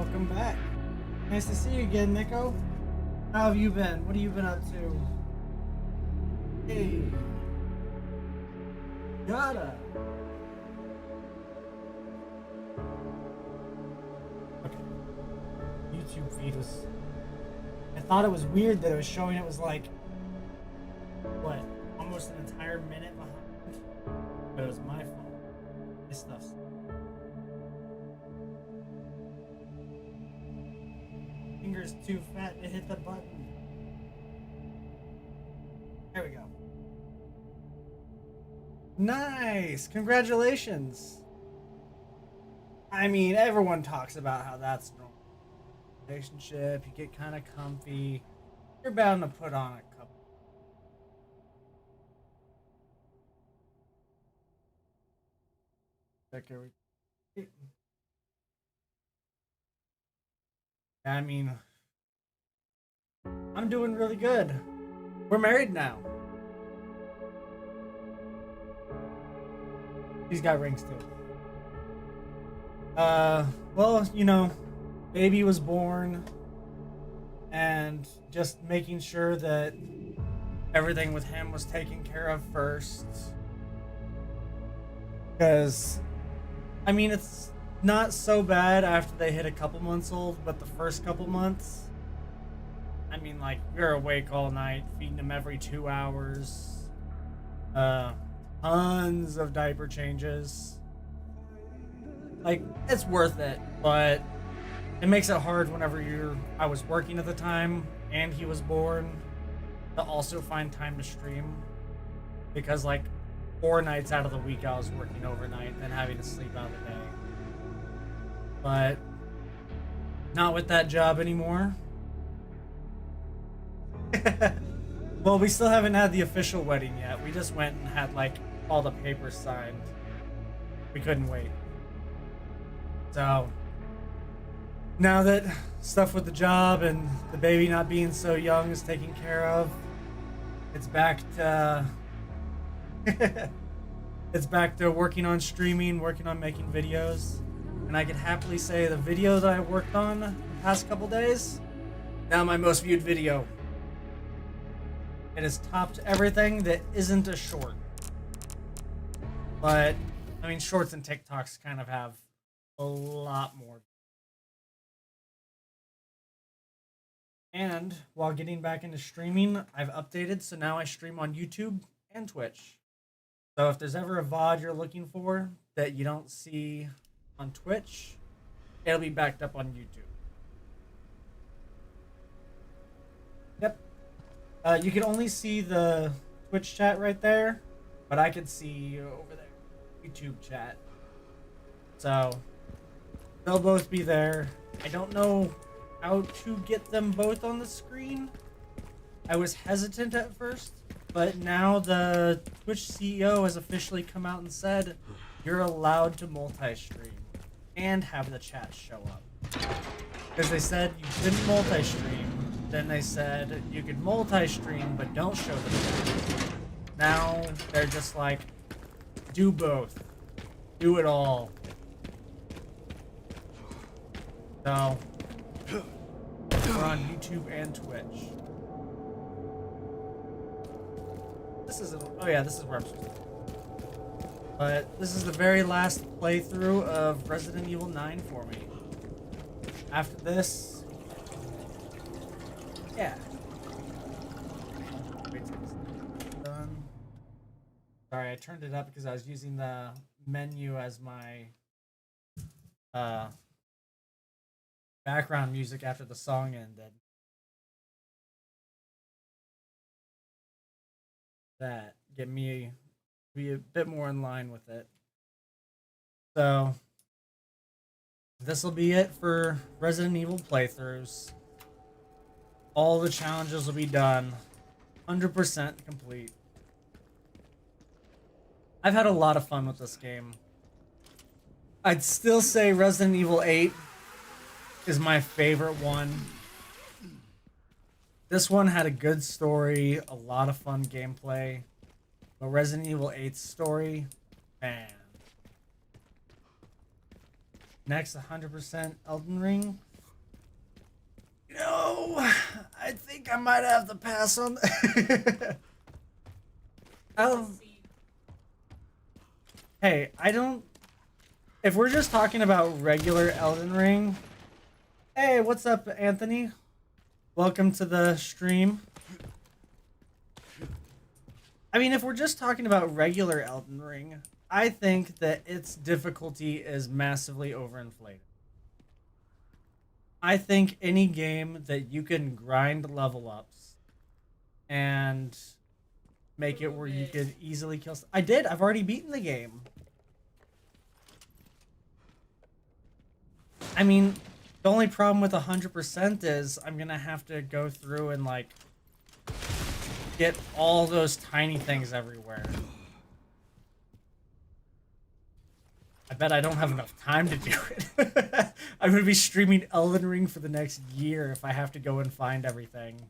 welcome back. Nice to see you again, Nico. How have you been? What have you been up to? Hey, gotta. Okay. YouTube feed was. I thought it was weird that it was showing it was like, what, almost an entire minute behind? But it was my fault. This stuff's. Finger's too fat to hit the button. There we go. Nice! Congratulations! I mean, everyone talks about how that's normal. Relationship, you get kind of comfy. You're bound to put on a couple. I mean, I'm doing really good. We're married now. He's got rings too. Well, baby was born, and just making sure that everything with him was taken care of first. Because, I mean, it's not so bad after they hit a couple months old, but the first couple months, I mean, like, we were awake all night, feeding him every 2 hours. Tons of diaper changes. Like, it's worth it, but it makes it hard whenever I was working at the time and he was born to also find time to stream, because like 4 nights out of the week I was working overnight and having to sleep out the day. But not with that job anymore. Well, we still haven't had the official wedding yet. We just went and had like all the papers signed. We couldn't wait. So now that stuff with the job and the baby not being so young is taken care of, it's back to it's back to working on streaming, working on making videos. And I can happily say the video that I worked on the past couple days, now my most viewed video. It has topped everything that isn't a short. But, I mean, shorts and TikToks kind of have a lot more. And while getting back into streaming, I've updated, so now I stream on YouTube and Twitch. So if there's ever a VOD you're looking for that you don't see on Twitch, it'll be backed up on YouTube. Yep. You can only see the Twitch chat right there, but I can see over there YouTube chat. So they'll both be there. I don't know how to get them both on the screen. I was hesitant at first, but now the Twitch CEO has officially come out and said you're allowed to multi-stream and have the chat show up. Because they said you couldn't multi-stream. Then they said you could multi-stream, but don't show the chat. Now they're just like, do both. Do it all. So, we're on YouTube and Twitch. This is where I'm supposed to be. But this is the very last playthrough of Resident Evil 9 for me. After this, yeah. Wait till this is done. Sorry, I turned it up because I was using the menu as my background music after the song ended. That get me be a bit more in line with it. So this will be it for Resident Evil playthroughs. All the challenges will be done. 100% complete. I've had a lot of fun with this game. I'd still say Resident Evil 8 is my favorite one. This one had a good story, a lot of fun gameplay. But Resident Evil 8's story, man. Next, 100% Elden Ring. No, I think I might have to pass on. Oh, hey, I don't. If we're just talking about regular Elden Ring, hey, what's up, Anthony? Welcome to the stream. I mean, if we're just talking about regular Elden Ring, I think that its difficulty is massively overinflated. I think any game that you can grind level ups and make it where you could easily kill. I did. I've already beaten the game. I mean, the only problem with 100% is I'm gonna have to go through and like get all those tiny things everywhere. I bet I don't have enough time to do it. I'm gonna be streaming Elden Ring for the next year if I have to go and find everything.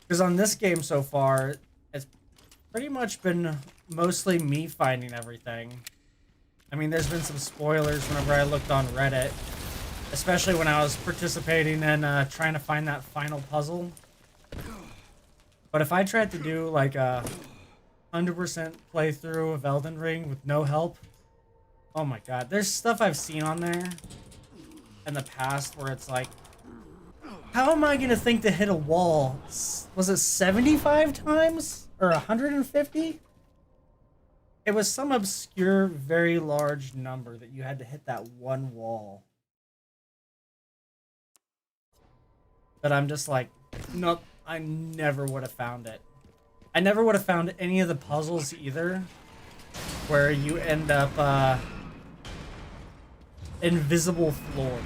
Because on this game so far, it's pretty much been mostly me finding everything. I mean, there's been some spoilers whenever I looked on Reddit, especially when I was participating in trying to find that final puzzle. But if I tried to do like a 100% playthrough of Elden Ring with no help, oh my god, there's stuff I've seen on there in the past where it's like, how am I gonna think to hit a wall? Was it 75 times or 150? It was some obscure, very large number that you had to hit that one wall. But I'm just like, nope, I never would have found it. I never would have found any of the puzzles either, where you end up invisible floors.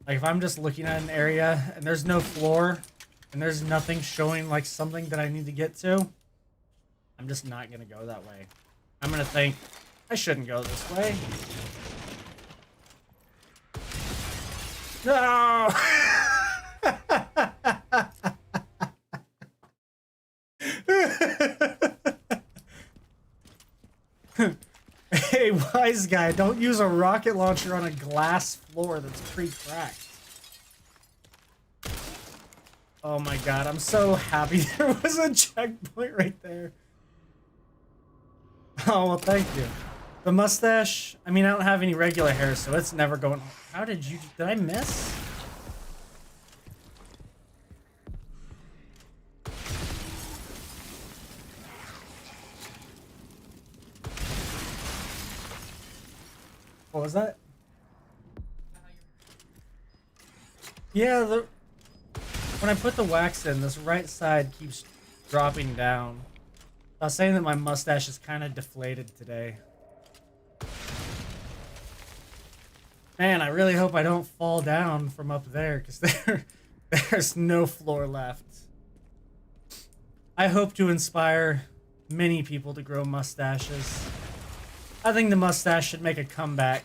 Like if I'm just looking at an area and there's no floor and there's nothing showing like something that I need to get to, I'm just not gonna go that way. I'm gonna think, I shouldn't go this way. No! Hey, wise guy, don't use a rocket launcher on a glass floor that's pre-cracked. Oh my god, I'm so happy there was a checkpoint right there. Oh, well, thank you. The mustache, I mean, I don't have any regular hair, so it's never going... How did you... Did I miss? What was that? Yeah, when I put the wax in, this right side keeps dropping down. I was saying that my mustache is kind of deflated today. Man, I really hope I don't fall down from up there, because there's no floor left. I hope to inspire many people to grow mustaches. I think the mustache should make a comeback.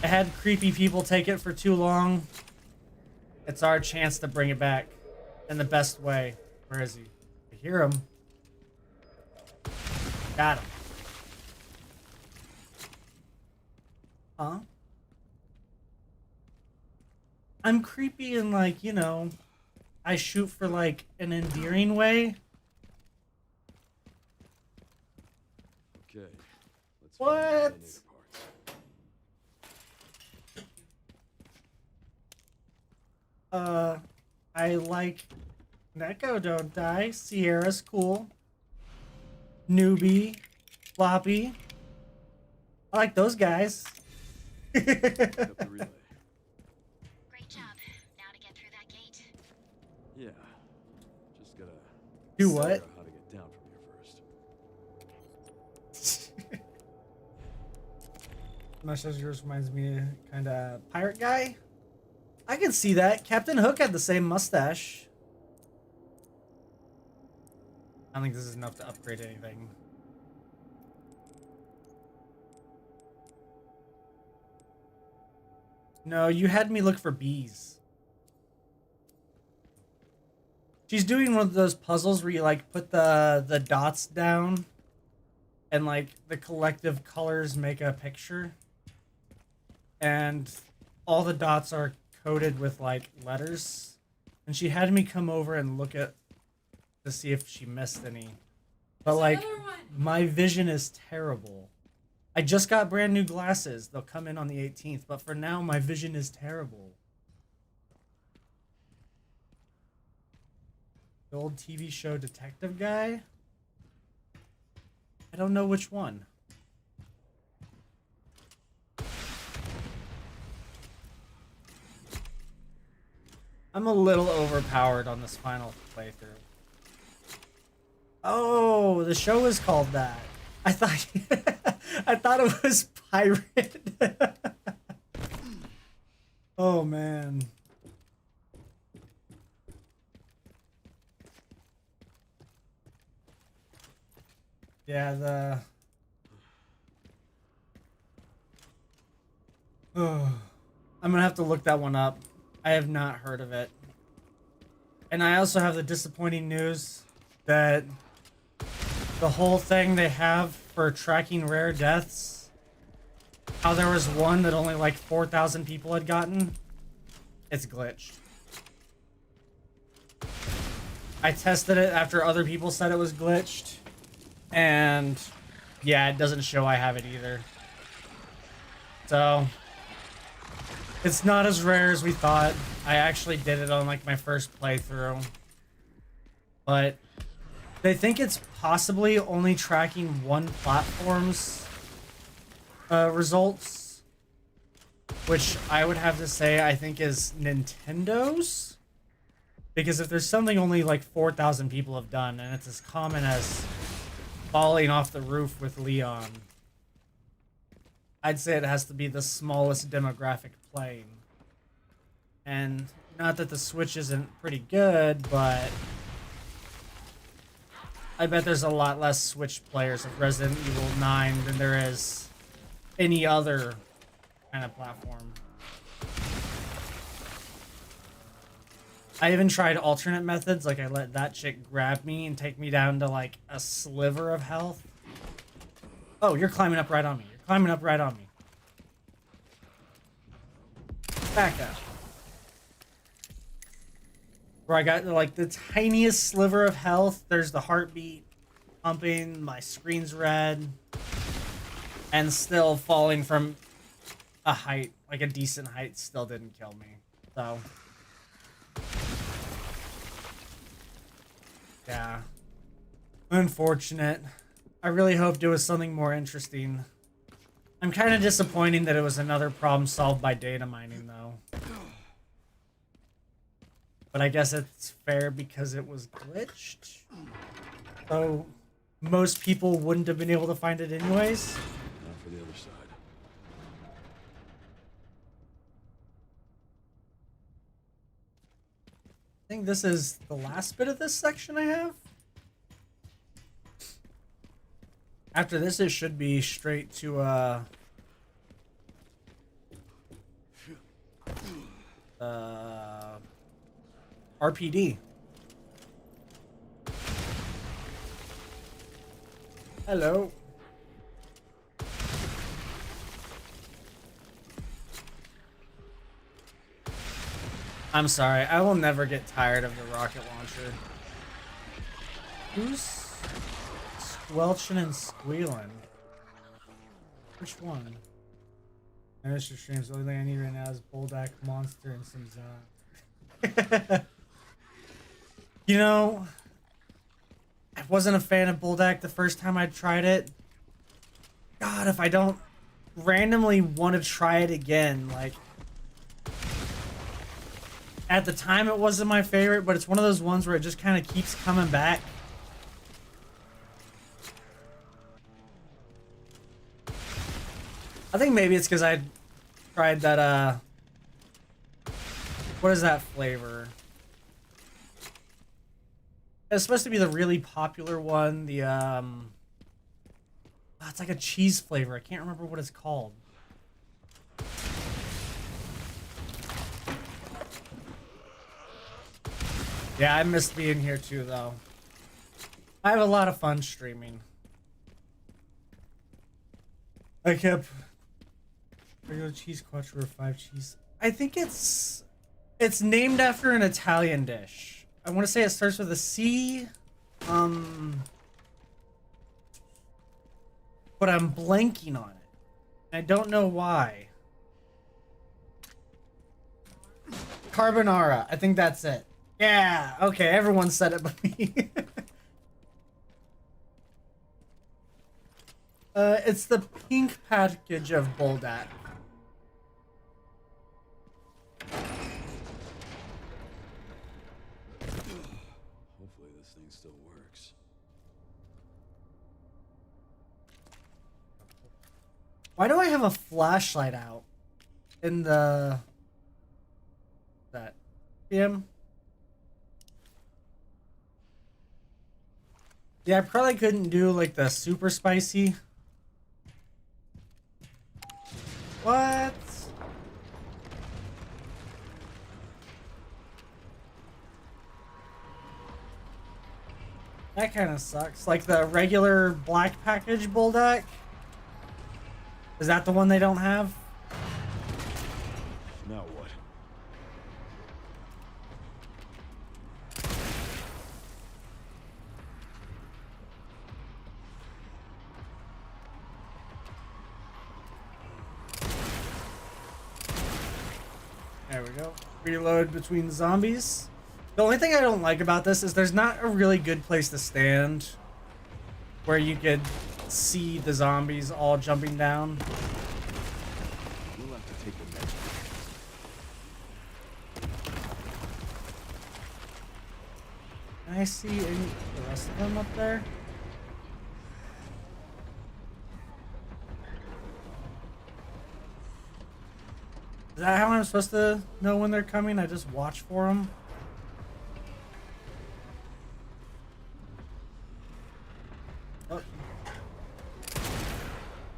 I had creepy people take it for too long. It's our chance to bring it back in the best way. Where is he? I hear him. Got him. Huh? I'm creepy in like, you know, I shoot for like an endearing way. Okay. Let's What? I like Neko, don't die. Sierra's cool. Newbie. Floppy. I like those guys. Up the relay. Great job. Now to get through that gate. Yeah. Just gotta Do figure what? out how to get down from here first. Mustache yours reminds me kind of pirate guy. I can see that. Captain Hook had the same mustache. I don't think this is enough to upgrade anything. No, you had me look for bees. She's doing one of those puzzles where you like put the dots down and like the collective colors make a picture, and all the dots are coded with like letters, and she had me come over and look at to see if she missed any, but like my vision is terrible. I just got brand new glasses. They'll come in on the 18th, but for now my vision is terrible. The old TV show Detective Guy? I don't know which one. I'm a little overpowered on this final playthrough. Oh, the show is called that. I thought I thought it was Pirate. Oh man. Yeah, oh, I'm gonna have to look that one up. I have not heard of it. And I also have the disappointing news that the whole thing they have for tracking rare deaths, how there was one that only like 4,000 people had gotten, it's glitched. I tested it after other people said it was glitched, and yeah, it doesn't show I have it either. So it's not as rare as we thought. I actually did it on like my first playthrough, but they think it's possibly only tracking one platform's results, which I would have to say I think is Nintendo's, because if there's something only like 4,000 people have done and it's as common as falling off the roof with Leon, I'd say it has to be the smallest demographic playing. And not that the Switch isn't pretty good, but I bet there's a lot less Switch players of Resident Evil 9 than there is any other kind of platform. I even tried alternate methods, like I let that chick grab me and take me down to like a sliver of health. Oh, you're climbing up right on me. You're climbing up right on me. Back up. Where I got like the tiniest sliver of health, there's the heartbeat pumping, my screen's red, and still falling from a height, like a decent height, still didn't kill me. So yeah, unfortunate. I really hoped it was something more interesting. I'm kind of disappointed that it was another problem solved by data mining though. But I guess it's fair because it was glitched. So most people wouldn't have been able to find it anyways. Now for the other side. I think this is the last bit of this section I have. After this, it should be straight to RPD. Hello. I'm sorry, I will never get tired of the rocket launcher. Who's squelching and squealing? Which one? I miss your streams. The only thing I need right now is Buldak Monster and some Zon. You know, I wasn't a fan of Buldak the first time I tried it. God, if I don't randomly want to try it again, like, at the time it wasn't my favorite, but it's one of those ones where it just kind of keeps coming back. I think maybe it's because I tried that, what is that flavor? It's supposed to be the really popular one, the, it's like a cheese flavor. I can't remember what it's called. Yeah, I missed being here too, though. I have a lot of fun streaming. I kept regular cheese quattro or 5 cheese. I think it's named after an Italian dish. I want to say it starts with a C. But I'm blanking on it. I don't know why. Carbonara. I think that's it. Yeah. Okay. Everyone said it but me. It's the pink package of Buldak. Hopefully this thing still works. Why do I have a flashlight out in the that PM? Yeah, I probably couldn't do like the super spicy. What? That kind of sucks. Like the regular black package Buldak? Is that the one they don't have? Now what? There we go. Reload between zombies. The only thing I don't like about this is there's not a really good place to stand where you could see the zombies all jumping down. We'll have to take the next one. Can I see any the rest of them up there? Is that how I'm supposed to know when they're coming? I just watch for them? Oh.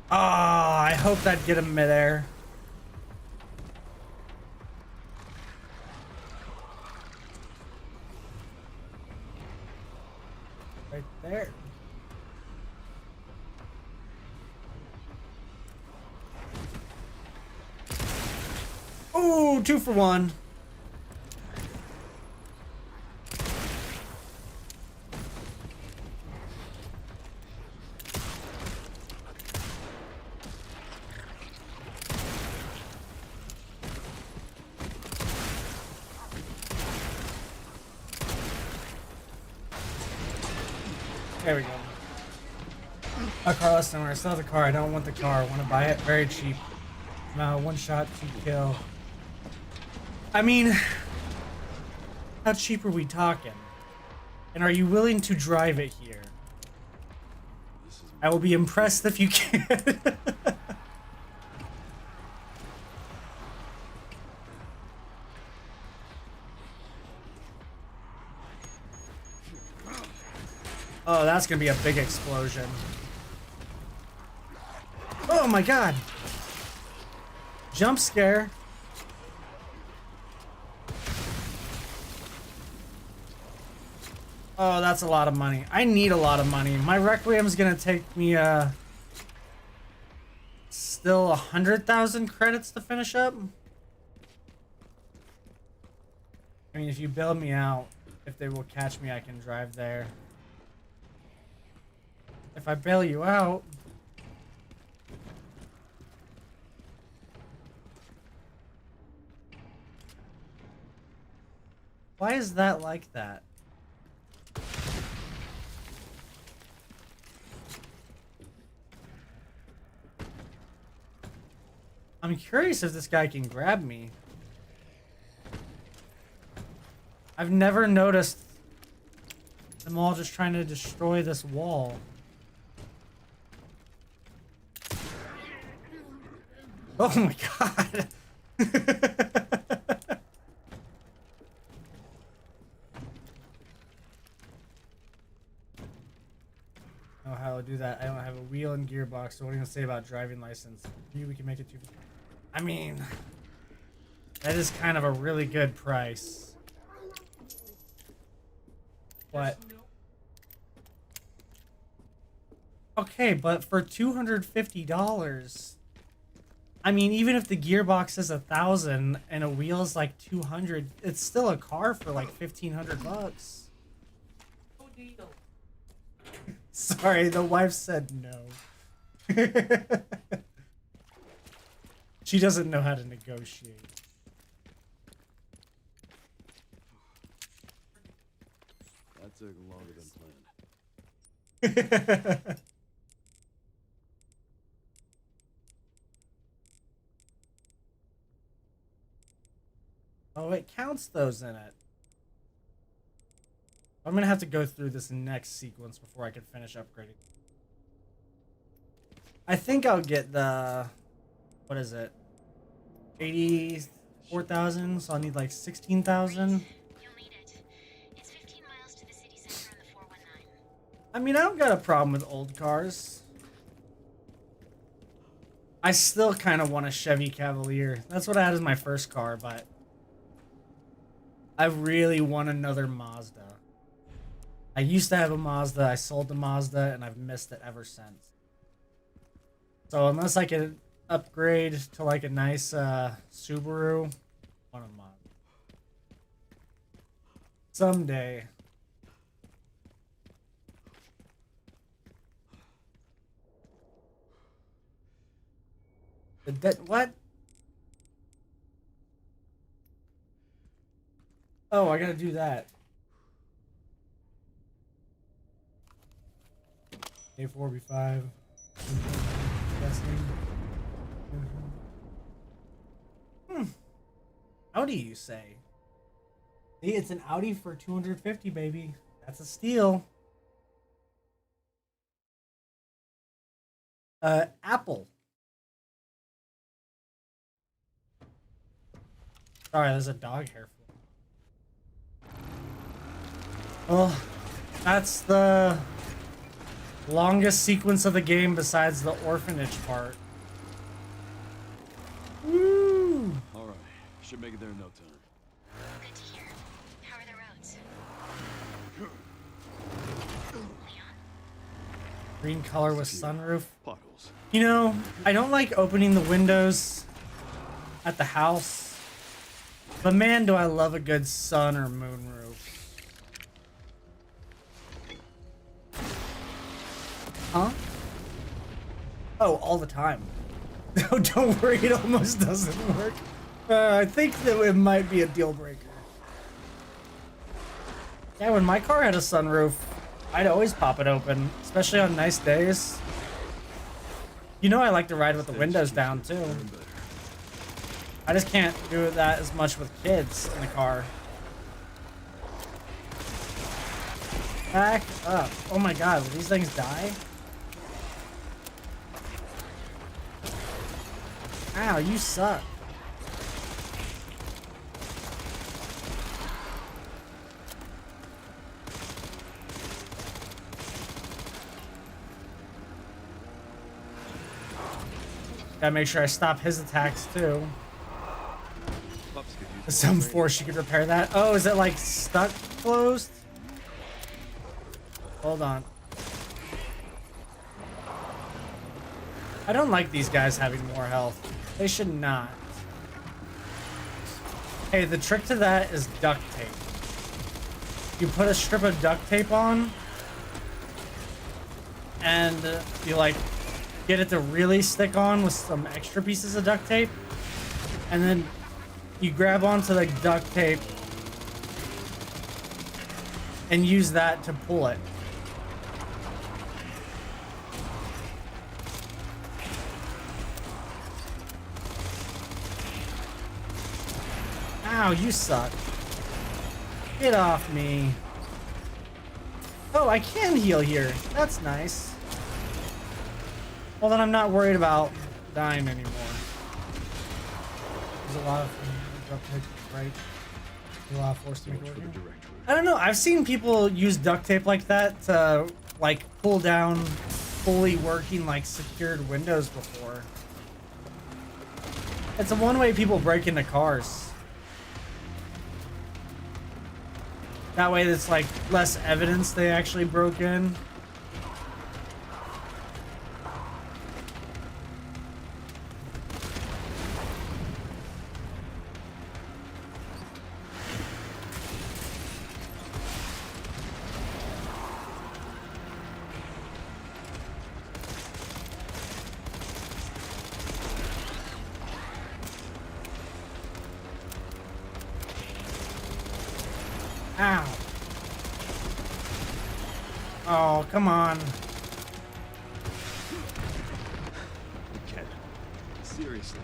Ah, I hope that'd get him midair. Right there. Ooh, 2 for 1. There we go. A car less than I still have the car. I don't want the car. I want to buy it very cheap. No, 1 shot, 2 kill. I mean, how cheap are we talking? And are you willing to drive it here? This is I will be impressed if you can. Oh, that's gonna be a big explosion. Oh my god! Jump scare. Oh, that's a lot of money. I need a lot of money. My Requiem's gonna take me, still 100,000 credits to finish up. I mean, if you bail me out, if they will catch me, I can drive there. If I bail you out... Why is that like that? I'm curious if this guy can grab me. I've never noticed them all just trying to destroy this wall. Oh my god. Oh, how to do that. I don't have a wheel and gearbox, so what are you gonna say about driving license? Maybe we can make it to... I mean, that is kind of a really good price. What? Okay, but for $250, I mean, even if the gearbox is 1,000 and a wheel is like 200, it's still a car for like 1,500 bucks. Sorry, the wife said no. She doesn't know how to negotiate. That took longer than planned. Oh, it counts those in it. I'm gonna have to go through this next sequence before I can finish upgrading. I think I'll get the, what is it? 84,000, so I'll need like 16,000. You'll need it. It's 15 miles to the city center on the 419. I mean, I don't got a problem with old cars. I still kind of want a Chevy Cavalier. That's what I had as my first car, but I really want another Mazda. I used to have a Mazda, I sold the Mazda, and I've missed it ever since. So unless I can upgrade to like a nice Subaru, I want a Mazda. Someday. What? Oh, I gotta do that. A4B5. Testing. Audi, you say? See, it's an Audi for 250, baby. That's a steal. Apple. Sorry, there's a dog hair. Well, that's the longest sequence of the game besides the orphanage part. Woo! Alright, should make it there in no time. Good to hear. How are the roads? Leon? Green color with sunroof. Potholes. You know, I don't like opening the windows at the house. But man, do I love a good sun or moon roof. Huh? Oh, all the time. No, don't worry, it almost doesn't work. I think that it might be a deal breaker. Yeah, when my car had a sunroof, I'd always pop it open, especially on nice days. You know I like to ride with the windows down, too. I just can't do that as much with kids in the car. Back up. Oh my god, will these things die? Ow, you suck. Gotta make sure I stop his attacks too. Pups could use Some force you could repair that. Oh, is it like stuck closed? Hold on. I don't like these guys having more health. They should not. Hey, the trick to that is duct tape. You put a strip of duct tape on, and you like get it to really stick on with some extra pieces of duct tape, and then you grab onto the duct tape and use that to pull it. Ow, you suck. Get off me. Oh, I can heal here. That's nice. Well, then I'm not worried about dying anymore. There's a lot of duct tape, right? There's a lot of force to make it for the work. directory. I don't know. I've seen people use duct tape like that to like pull down fully working like secured windows before. It's a one way people break into cars. That way it's like less evidence they actually broke in. Oh, come on. Ken, seriously,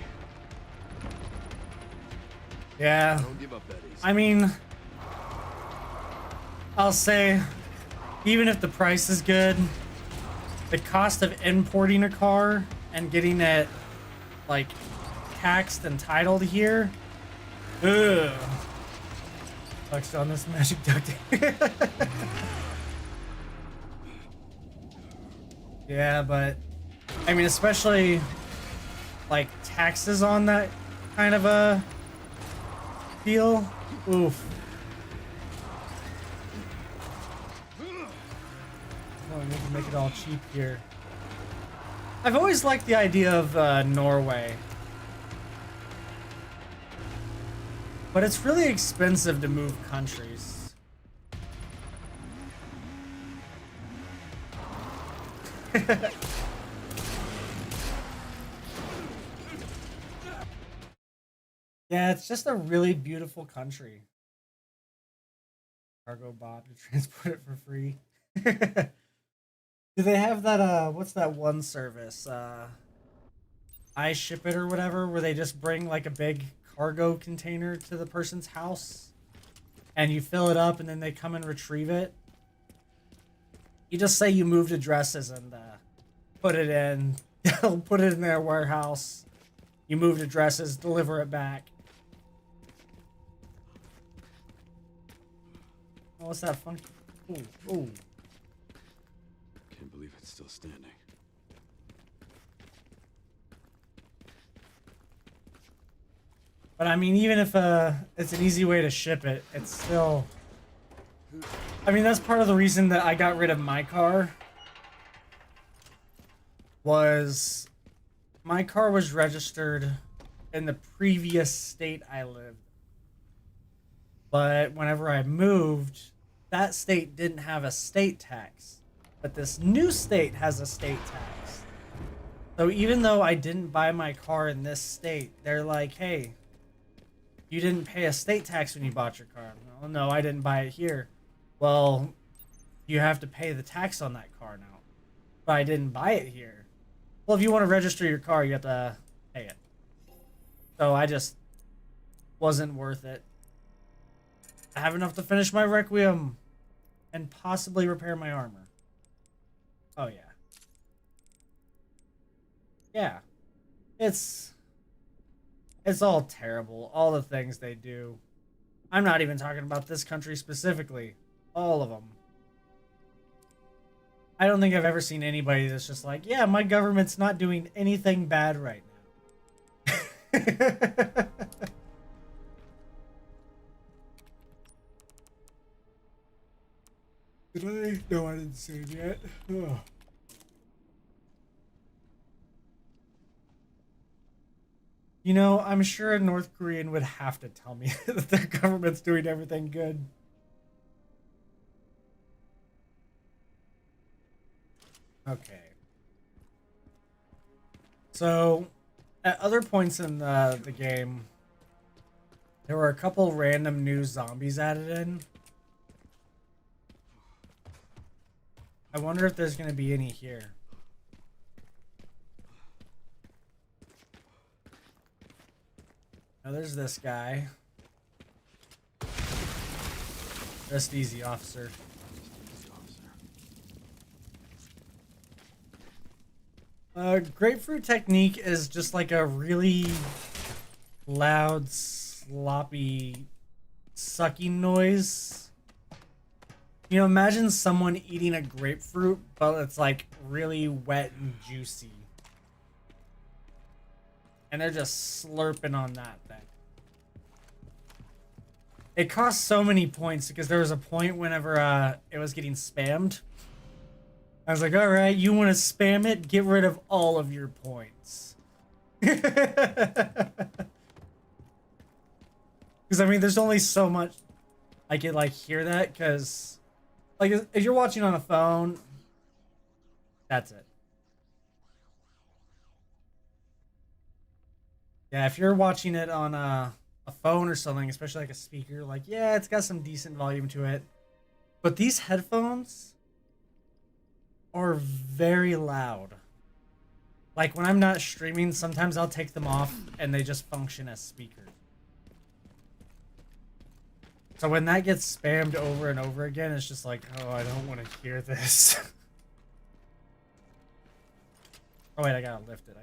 Yeah. don't give up that easy. I mean, I'll say, even if the price is good, the cost of importing a car and getting it, like, taxed and titled here, ugh. Sucks on this magic duct. Yeah, but, I mean, especially, like, taxes on that kind of a deal, oof. Oh, we need to make it all cheap here. I've always liked the idea of Norway. But it's really expensive to move countries. Yeah, it's just a really beautiful country. Cargo Bob to transport it for free. Do they have that what's that one service? I Ship It or whatever, where they just bring like a big cargo container to the person's house and you fill it up and then they come and retrieve it. You just say you moved addresses and put it in. They'll put it in their warehouse. You moved addresses, deliver it back. Oh, what's that funky? Ooh, ooh. Can't believe it's still standing. But I mean, even if it's an easy way to ship it, it's still... I mean, that's part of the reason that I got rid of my car. Was my car was registered in the previous state I lived. But whenever I moved, that state didn't have a state tax. But this new state has a state tax. So even though I didn't buy my car in this state, they're like, hey, you didn't pay a state tax when you bought your car. Oh, no, I didn't buy it here. Well, you have to pay the tax on that car now. But I didn't buy it here. Well, if you want to register your car, you have to pay it. So I just wasn't worth it. I have enough to finish my Requiem and possibly repair my armor. Oh, yeah. Yeah. It's all terrible. All the things they do. I'm not even talking about this country specifically. All of them. I don't think I've ever seen anybody that's just like, yeah, my government's not doing anything bad right now. Did I? No, I didn't save yet. Ugh. You know, I'm sure a North Korean would have to tell me that their government's doing everything good. Okay. So, at other points in the game, there were a couple random new zombies added in. I wonder if there's going to be any here. Now there's this guy. Rest easy, officer. Grapefruit technique is just like a really loud, sloppy sucking noise. You know, imagine someone eating a grapefruit, but it's like really wet and juicy. And they're just slurping on that thing. It cost so many points because there was a point whenever it was getting spammed. I was like, all right, you want to spam it? Get rid of all of your points. Because, I mean, there's only so much I could, like, hear that. Because, like, if you're watching on a phone, that's it. Yeah, if you're watching it on a phone or something, especially like a speaker, like, yeah, it's got some decent volume to it. But these headphones... are very loud. Like when I'm not streaming, sometimes I'll take them off and they just function as speakers. So when that gets spammed over and over again, it's just like, oh, I don't want to hear this. Oh wait, I gotta lift it.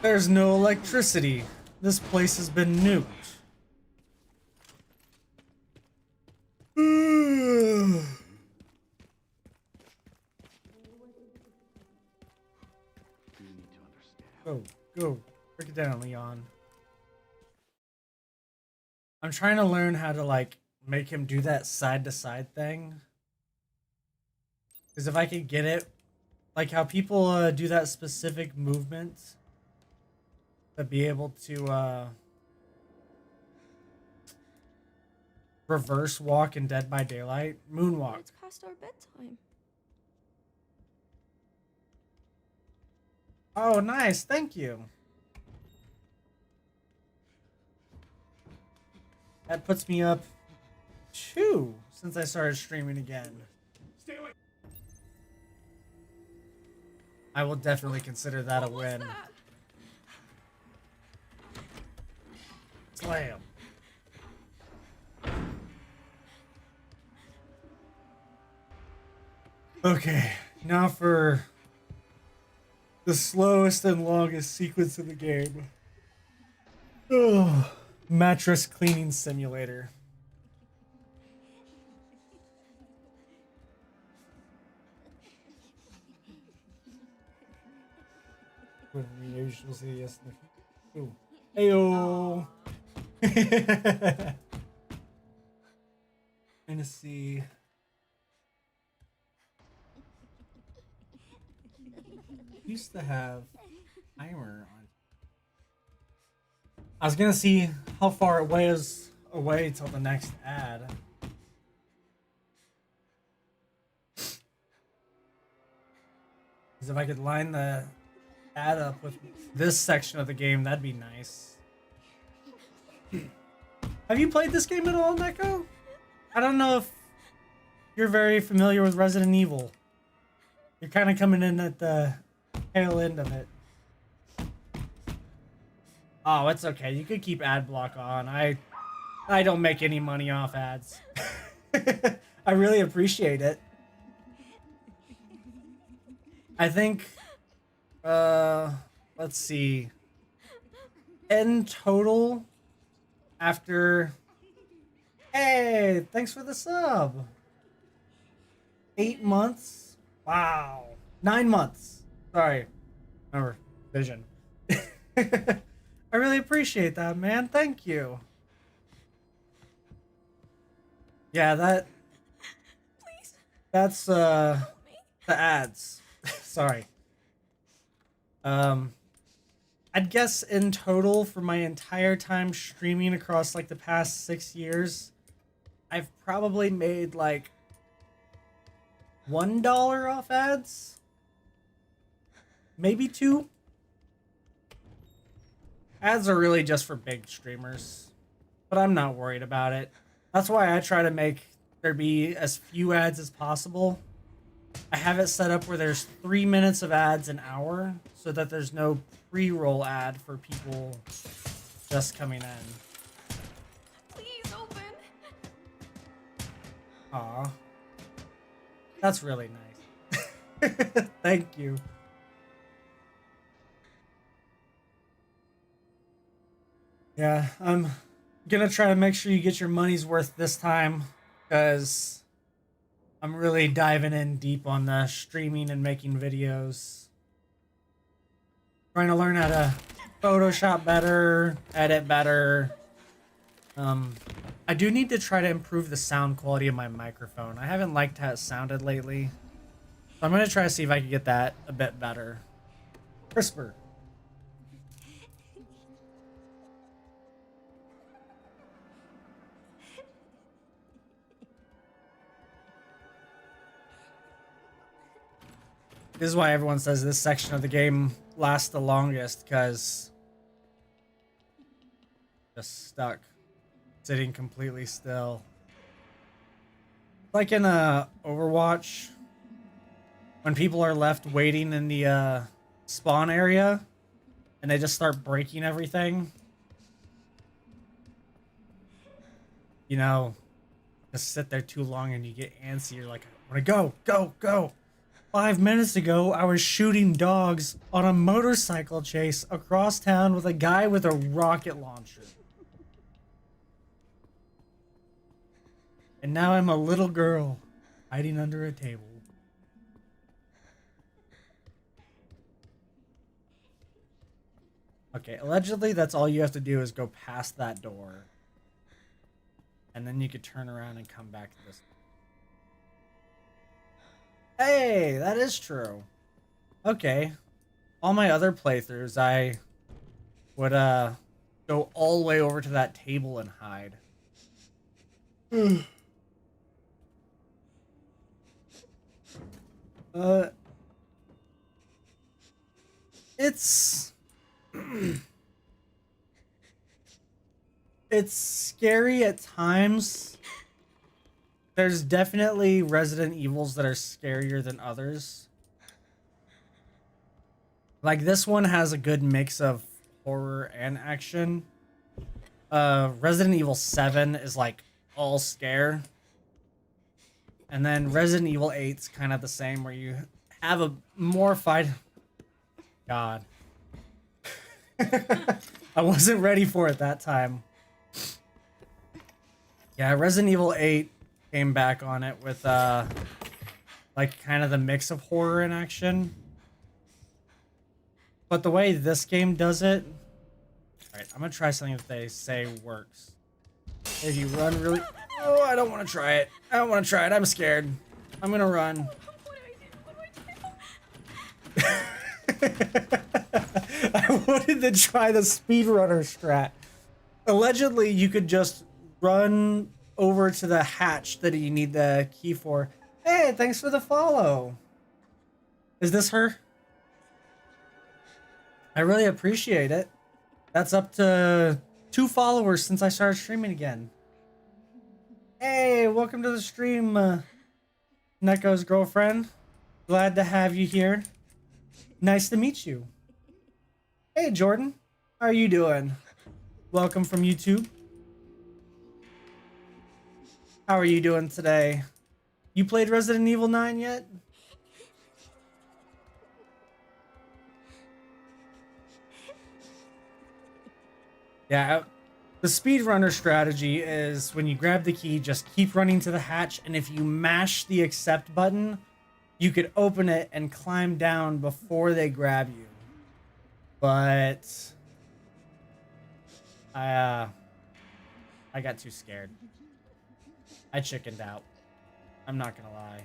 There's no electricity. This place has been nuked. Go, go. Break it down, Leon. I'm trying to learn how to, like, make him do that side-to-side thing. Because if I could get it, like how people do that specific movement, to be able to reverse walk in Dead by Daylight, moonwalk. It's past our bedtime. Oh, nice. Thank you. That puts me up 2 since I started streaming again. Stay away. I will definitely consider that a win. Slam. Okay, now for the slowest and longest sequence of the game. Oh, mattress cleaning simulator. Heyo. Trying to see. Used to have timer on. I was gonna see how far it was away till the next ad. Because if I could line the ad up with this section of the game, that'd be nice. Have you played this game at all, Neko? I don't know if you're very familiar with Resident Evil. You're kind of coming in at the tail end of it. Oh, it's okay. You could keep ad block on. I don't make any money off ads. I really appreciate it. I think let's see. In total, after hey, thanks for the sub. 8 months? Wow. 9 months. Sorry. Remember, vision. I really appreciate that, man. Thank you. Yeah, Please. that's the ads. Sorry. I'd guess in total for my entire time streaming across like the past 6 years, I've probably made like $1 off ads. Maybe 2. Ads are really just for big streamers, but I'm not worried about it. That's why I try to make there be as few ads as possible. I have it set up where there's 3 minutes of ads an hour so that there's no pre-roll ad for people just coming in. Please open. Aw. That's really nice. Thank you. Yeah, I'm gonna try to make sure you get your money's worth this time, because I'm really diving in deep on the streaming and making videos. Trying to learn how to Photoshop better, edit better. I do need to try to improve the sound quality of my microphone. I haven't liked how it sounded lately. So I'm gonna try to see if I can get that a bit better. Crisper. This is why everyone says this section of the game lasts the longest, because just stuck, sitting completely still. Like in Overwatch, when people are left waiting in the spawn area and they just start breaking everything. You know, just sit there too long and you get antsy. You're like, I want to go, go, go. 5 minutes ago, I was shooting dogs on a motorcycle chase across town with a guy with a rocket launcher. And now I'm a little girl hiding under a table. Okay, allegedly that's all you have to do is go past that door. And then you could turn around and come back to this. Hey, that is true. Okay. All my other playthroughs, I would go all the way over to that table and hide. It's it's scary at times. There's definitely Resident Evils that are scarier than others. Like this one has a good mix of horror and action. Resident Evil 7 is like all scare. And then Resident Evil 8's kind of the same where you have a more fight. God. I wasn't ready for it that time. Yeah, Resident Evil 8 came back on it with like kind of the mix of horror and action. But the way this game does it, alright, I'm gonna try something that they say works. If you run really, oh, I don't want to try it. I don't want to try it. I'm scared. I'm gonna run. What do I do? I wanted to try the speedrunner strat. Allegedly, you could just run over to the hatch that you need the key for. Hey, thanks for the follow. Is this her? I really appreciate it. That's up to 2 followers since I started streaming again. Hey, welcome to the stream, Neko's girlfriend. Glad to have you here. Nice to meet you. Hey, Jordan. How are you doing? Welcome from YouTube. How are you doing today? You played Resident Evil 9 yet? Yeah, the speedrunner strategy is when you grab the key, just keep running to the hatch, and if you mash the accept button, you could open it and climb down before they grab you. But I got too scared. I chickened out. I'm not gonna lie.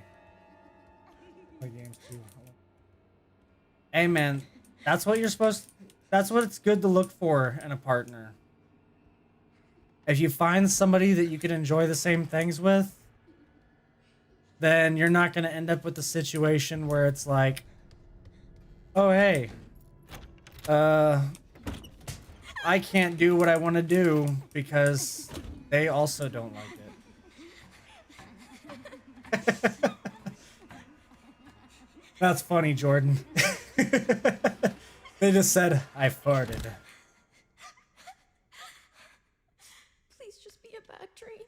My game's too. Hey man, that's what you're supposed to, that's what it's good to look for in a partner. If you find somebody that you can enjoy the same things with, then you're not gonna end up with the situation where it's like, oh hey, I can't do what I want to do because they also don't like it. That's funny, Jordan. They just said, I farted. Please just be a bad dream.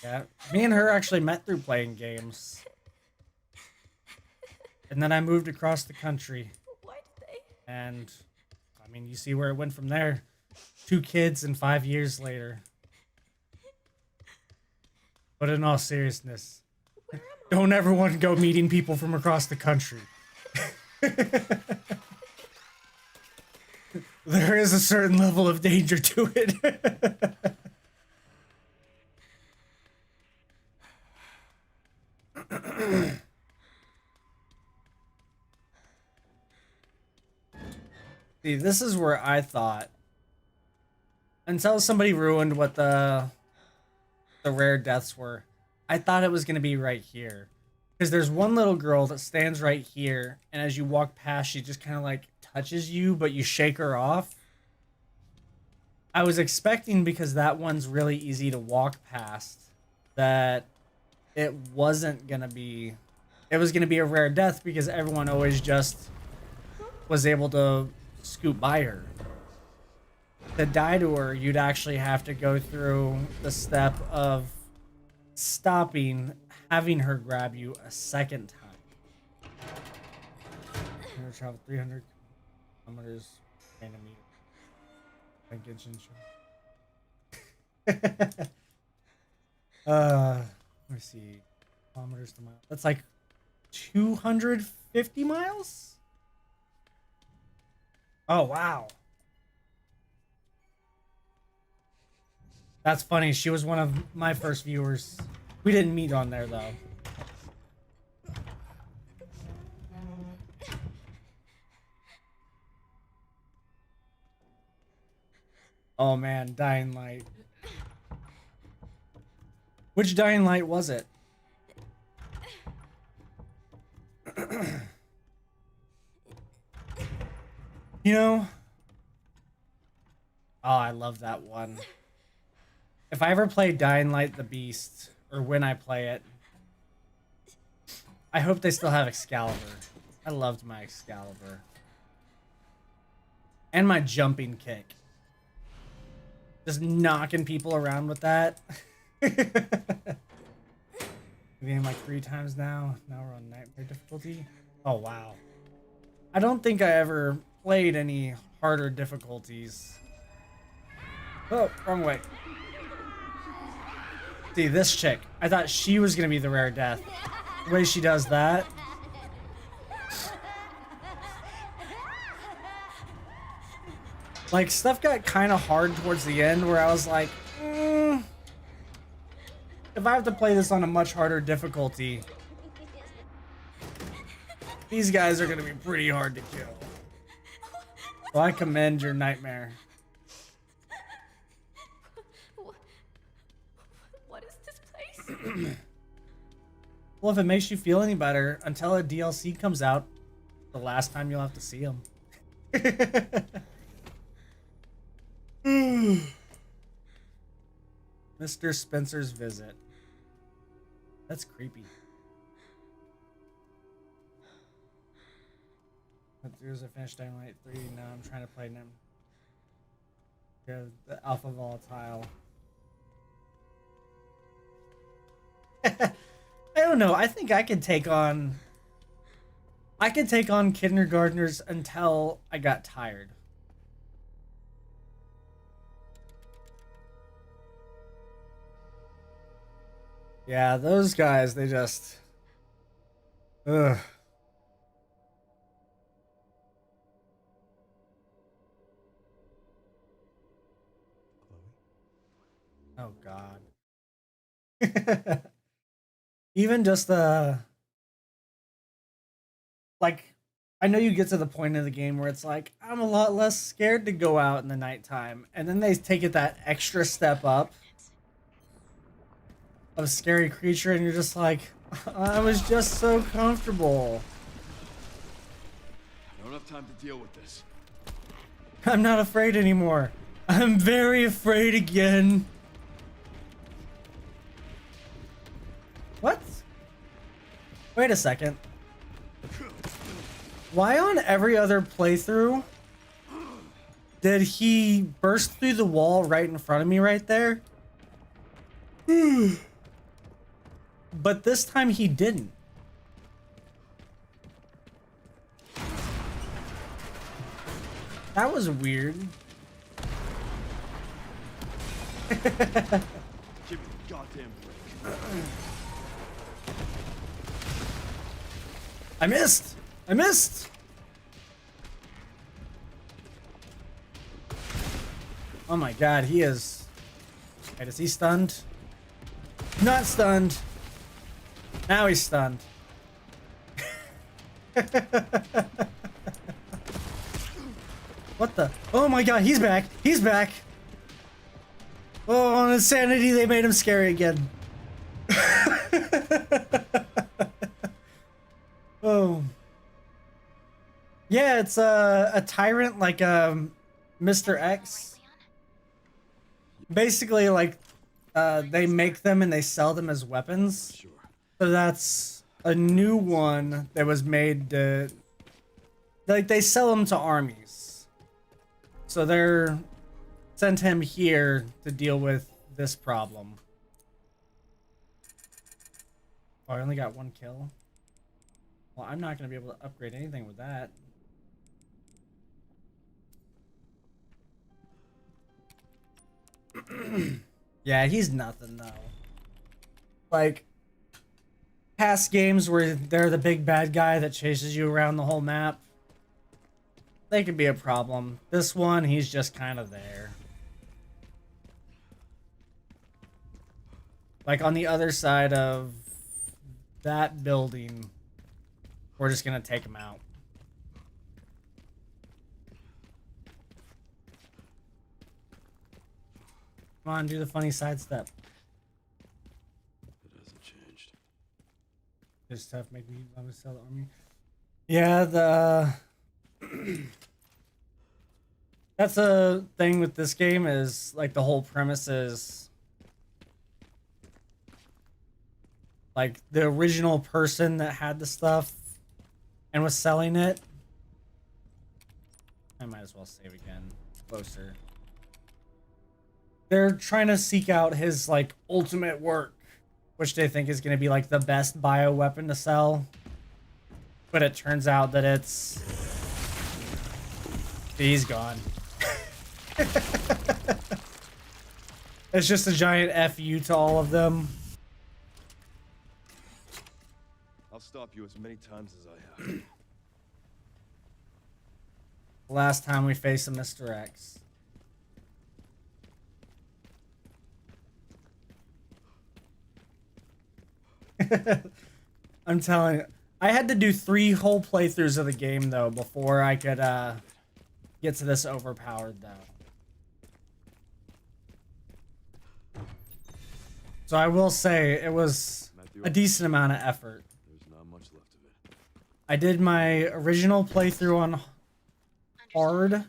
Yeah, me and her actually met through playing games. And then I moved across the country. Why did they? And, I mean, you see where it went from there. 2 kids and 5 years later. But in all seriousness, Where am I? don't ever want to go meeting people from across the country. There is a certain level of danger to it. See, this is where I thought, until somebody ruined what the rare deaths were, I thought it was going to be right here. Because there's one little girl that stands right here, and as you walk past, she just kind of like touches you, but you shake her off. I was expecting, because that one's really easy to walk past, that it wasn't gonna be, it was gonna be a rare death because everyone always just was able to scoot by her. To die to her, you'd actually have to go through the step of stopping, having her grab you a second time. Never traveled 300 kilometers in a meter. Thank you, Ginshin. Let me see. Kilometers to miles. That's like 250 miles? Oh, wow. That's funny. She was one of my first viewers. We didn't meet on there, though. Oh, man. Dying Light. Which Dying Light was it? You know? Oh, I love that one. If I ever play Dying Light the Beast, or when I play it, I hope they still have Excalibur. I loved my Excalibur. And my jumping kick. Just knocking people around with that. Game like 3 times now. Now we're on nightmare difficulty. Oh, wow. I don't think I ever played any harder difficulties. Oh, wrong way. See, this chick. I thought she was going to be the rare death. The way she does that. Like, stuff got kind of hard towards the end where I was like, if I have to play this on a much harder difficulty, these guys are going to be pretty hard to kill. Well, I commend your nightmare. What is this place? Well, if it makes you feel any better, until a DLC comes out, the last time you'll have to see them. Mr. Spencer's visit. That's creepy. There's a finished Dying Light 3. Now I'm trying to play them. The Alpha Volatile. I don't know. I think I could take on kindergartners until I got tired. Yeah, those guys, they just... Ugh. Oh, God. Even just like, I know you get to the point of the game where it's like, I'm a lot less scared to go out in the nighttime. And then they take it that extra step up of a scary creature, and you're just like, I was just so comfortable. I don't have time to deal with this. I'm not afraid anymore. I'm very afraid again. What? Wait a second. Why on every other playthrough did he burst through the wall right in front of me right there? But this time he didn't. That was weird. Give me the goddamn break. I missed! I missed! Oh my god, he is... Wait, is he stunned? Not stunned! Now he's stunned. What the? Oh my god, he's back! He's back! Oh, on Insanity, they made him scary again. Oh. Yeah, it's a tyrant like Mr. X. Basically, like, they make them and they sell them as weapons. Sure. So that's a new one that was made to, like, they sell them to armies. So they're sent him here to deal with this problem. Oh, I only got 1 kill. Well, I'm not gonna be able to upgrade anything with that. Yeah, he's nothing though. Like, past games where they're the big bad guy that chases you around the whole map, they could be a problem. This one, he's just kind of there. Like on the other side of that building, we're just gonna take him out. Come on, do the funny sidestep. It hasn't changed. This stuff make me want to sell the army. Yeah, the that's a thing with this game is like the whole premise is like the original person that had the stuff and was selling it. I might as well save again. Closer. They're trying to seek out his like ultimate work, which they think is going to be like the best bioweapon to sell. But it turns out that it's... He's gone. It's just a giant FU to all of them. I'll stop you as many times as I have. Last time we faced a Mr. X. I'm telling you, I had to do 3 whole playthroughs of the game though before I could get to this overpowered though. So I will say it was a decent amount of effort. There's not much left of it. I did my original playthrough on hard,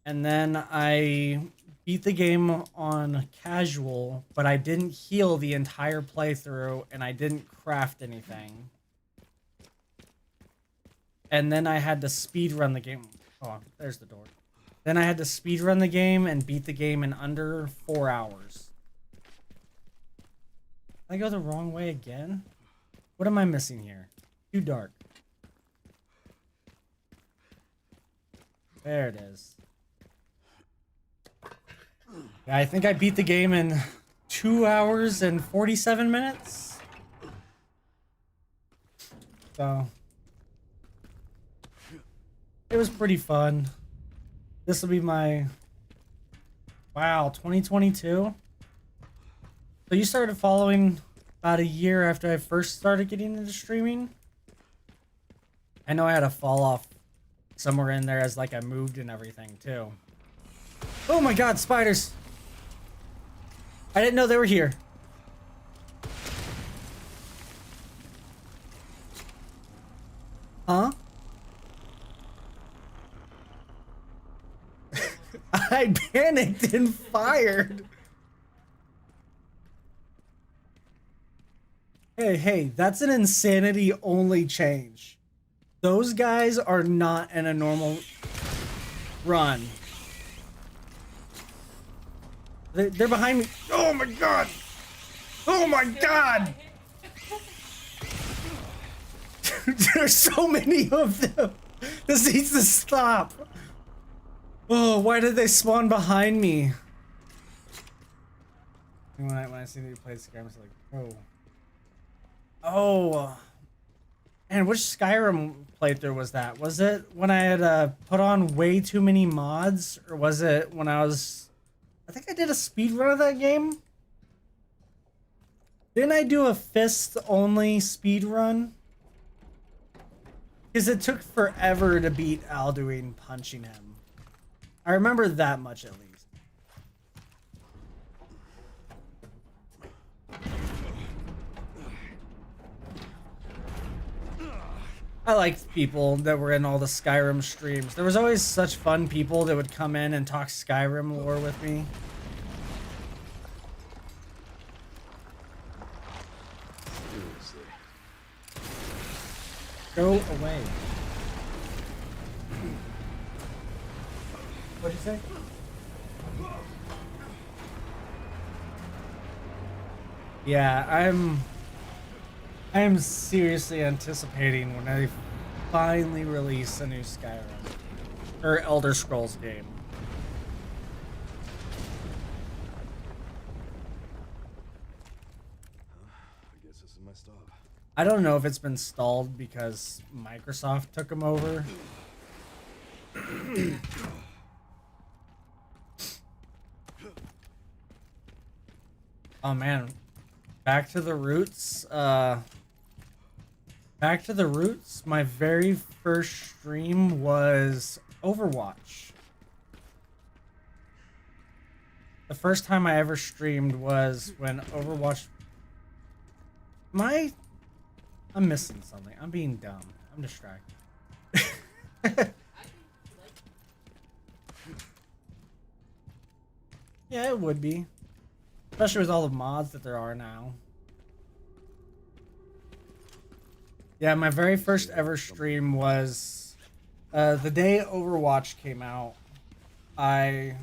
and then I beat the game on casual, but I didn't heal the entire playthrough and I didn't craft anything. And then I had to speed run the game. Oh, there's the door. Then I had to speed run the game and beat the game in under 4 hours. Did I go the wrong way again? What am I missing here? Too dark. There it is. Yeah, I think I beat the game in 2 hours and 47 minutes. So it was pretty fun. This will be my... Wow, 2022? So you started following about a year after I first started getting into streaming? I know I had a fall off somewhere in there as like I moved and everything too. Oh my god, spiders! I didn't know they were here. Huh? I panicked and fired. Hey, that's an insanity only change. Those guys are not in a normal run. They're behind me. Oh my god! Oh my god! There's so many of them. This needs to stop. Oh, why did they spawn behind me? When I see that you play Skyrim, it's like, oh. Oh. And which Skyrim playthrough was that? Was it when I had put on way too many mods? Or was it when I was... I think I did a speed run of that game. Didn't I do a fist-only speed run? Because it took forever to beat Alduin punching him. I remember that much at least. I liked people that were in all the Skyrim streams. There was always such fun people that would come in and talk Skyrim lore with me. Go away. What'd you say? Yeah, I am seriously anticipating when they finally release a new Skyrim or Elder Scrolls game. I guess this is my stop. I don't know if it's been stalled because Microsoft took them over. Oh man, back to the roots. Back to the roots. My very first stream was Overwatch. The first time I ever streamed was when Overwatch. I'm missing something. I'm being dumb. I'm distracted. Yeah, it would be. Especially with all the mods that there are now. Yeah, my very first ever stream was the day Overwatch came out. I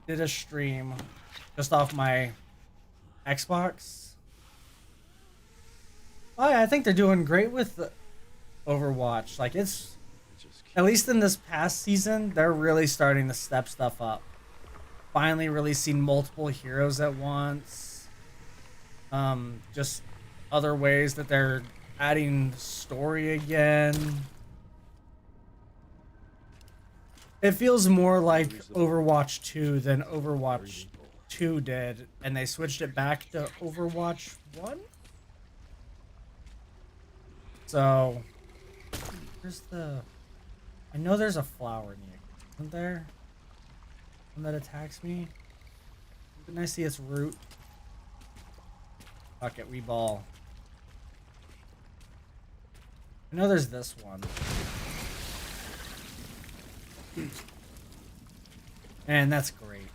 did a stream just off my Xbox. Oh yeah, I think they're doing great with Overwatch. Like it's, at least in this past season, they're really starting to step stuff up. Finally releasing multiple heroes at once. Just other ways that they're adding story again. It feels more like Overwatch 2 than Overwatch 2 did, and they switched it back to Overwatch 1? So, there's the... I know there's a flower near. Isn't there? One that attacks me? Didn't I see its root? Fuck it, we ball. I know there's this one. And that's great.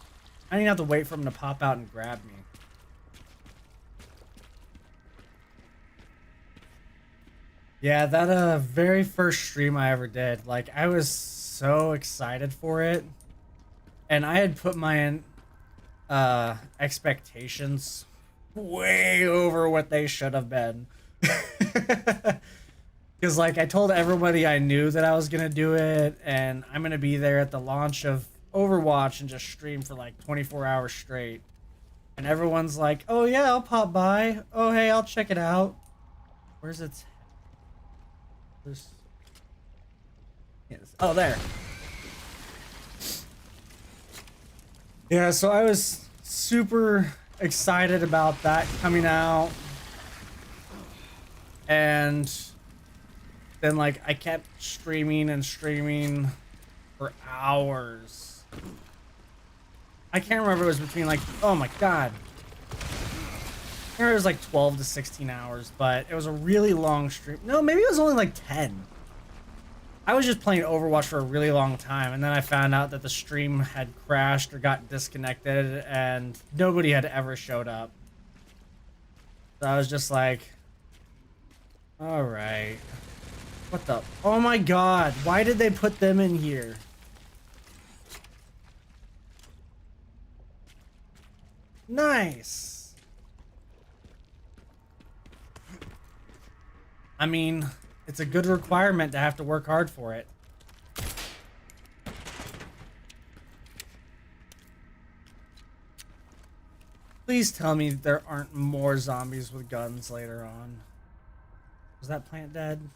I didn't have to wait for him to pop out and grab me. Yeah, that very first stream I ever did, like I was so excited for it. And I had put my expectations way over what they should have been. Because like I told everybody I knew that I was going to do it, and I'm going to be there at the launch of Overwatch and just stream for like 24 hours straight. And everyone's like, oh yeah, I'll pop by. Oh hey, I'll check it out. Where's its... Yes. Oh, there. Yeah, so I was super excited about that coming out. And then, like, I kept streaming and streaming for hours. I can't remember, it was between, like, oh my god. I remember it was like 12 to 16 hours, but it was a really long stream. No, maybe it was only like 10. I was just playing Overwatch for a really long time, and then I found out that the stream had crashed or got disconnected, and nobody had ever showed up. So I was just like, alright. What the? Oh my god, why did they put them in here? Nice. I mean, it's a good requirement to have to work hard for it. Please tell me there aren't more zombies with guns later on. Was that plant dead?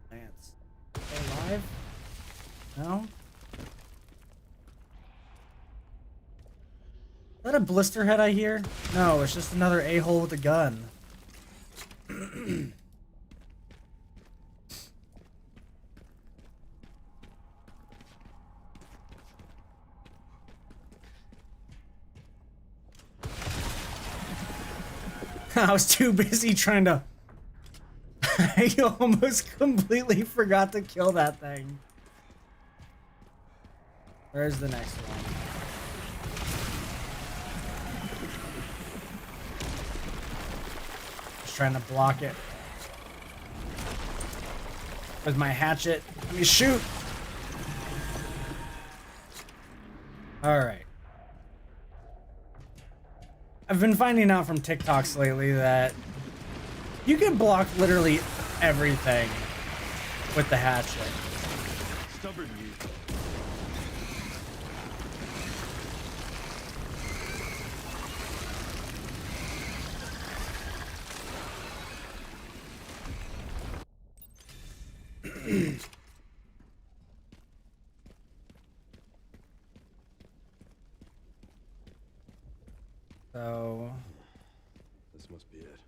Plants. Are they alive? No? Is that a blister head I hear? No, it's just another a-hole with a gun. I was too busy trying to... I almost completely forgot to kill that thing. Where's the next one? Just trying to block it. with my hatchet. Let me shoot. All right. I've been finding out from TikToks lately that you can block literally everything with the hatchet. Stubborn you. So This must be it.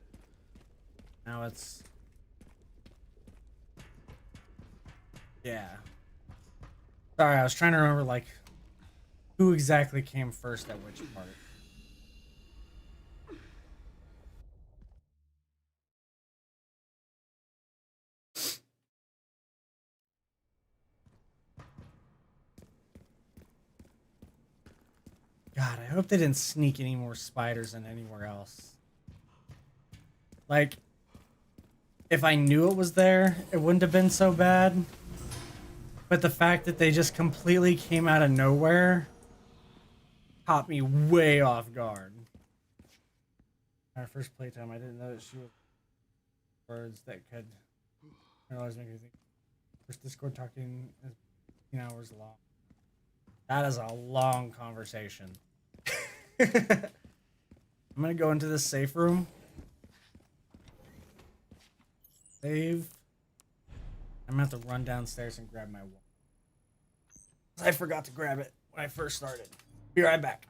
now it's, yeah. Sorry, I was trying to remember like who exactly came first at which part. God, I hope they didn't sneak any more spiders in anywhere else. Like, if I knew it was there, it wouldn't have been so bad. But the fact that they just completely came out of nowhere caught me way off guard. Our first playtime, I didn't know that she was words that could always make me think. First Discord talking is 15 hours long. That is a long conversation. I'm gonna go into this safe room. Save. I'm gonna have to run downstairs and grab my wall. I forgot to grab it when I first started. Be right back.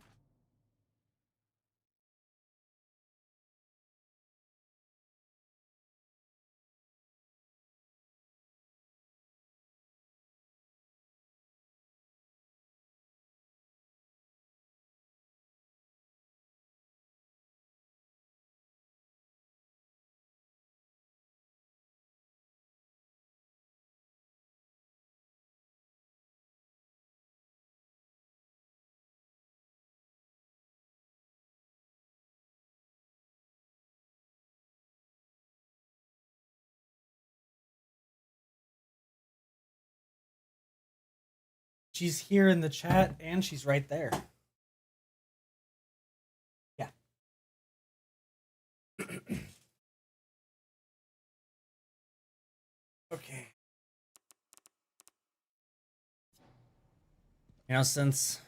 She's here in the chat and she's right there. Yeah. Okay. You know, since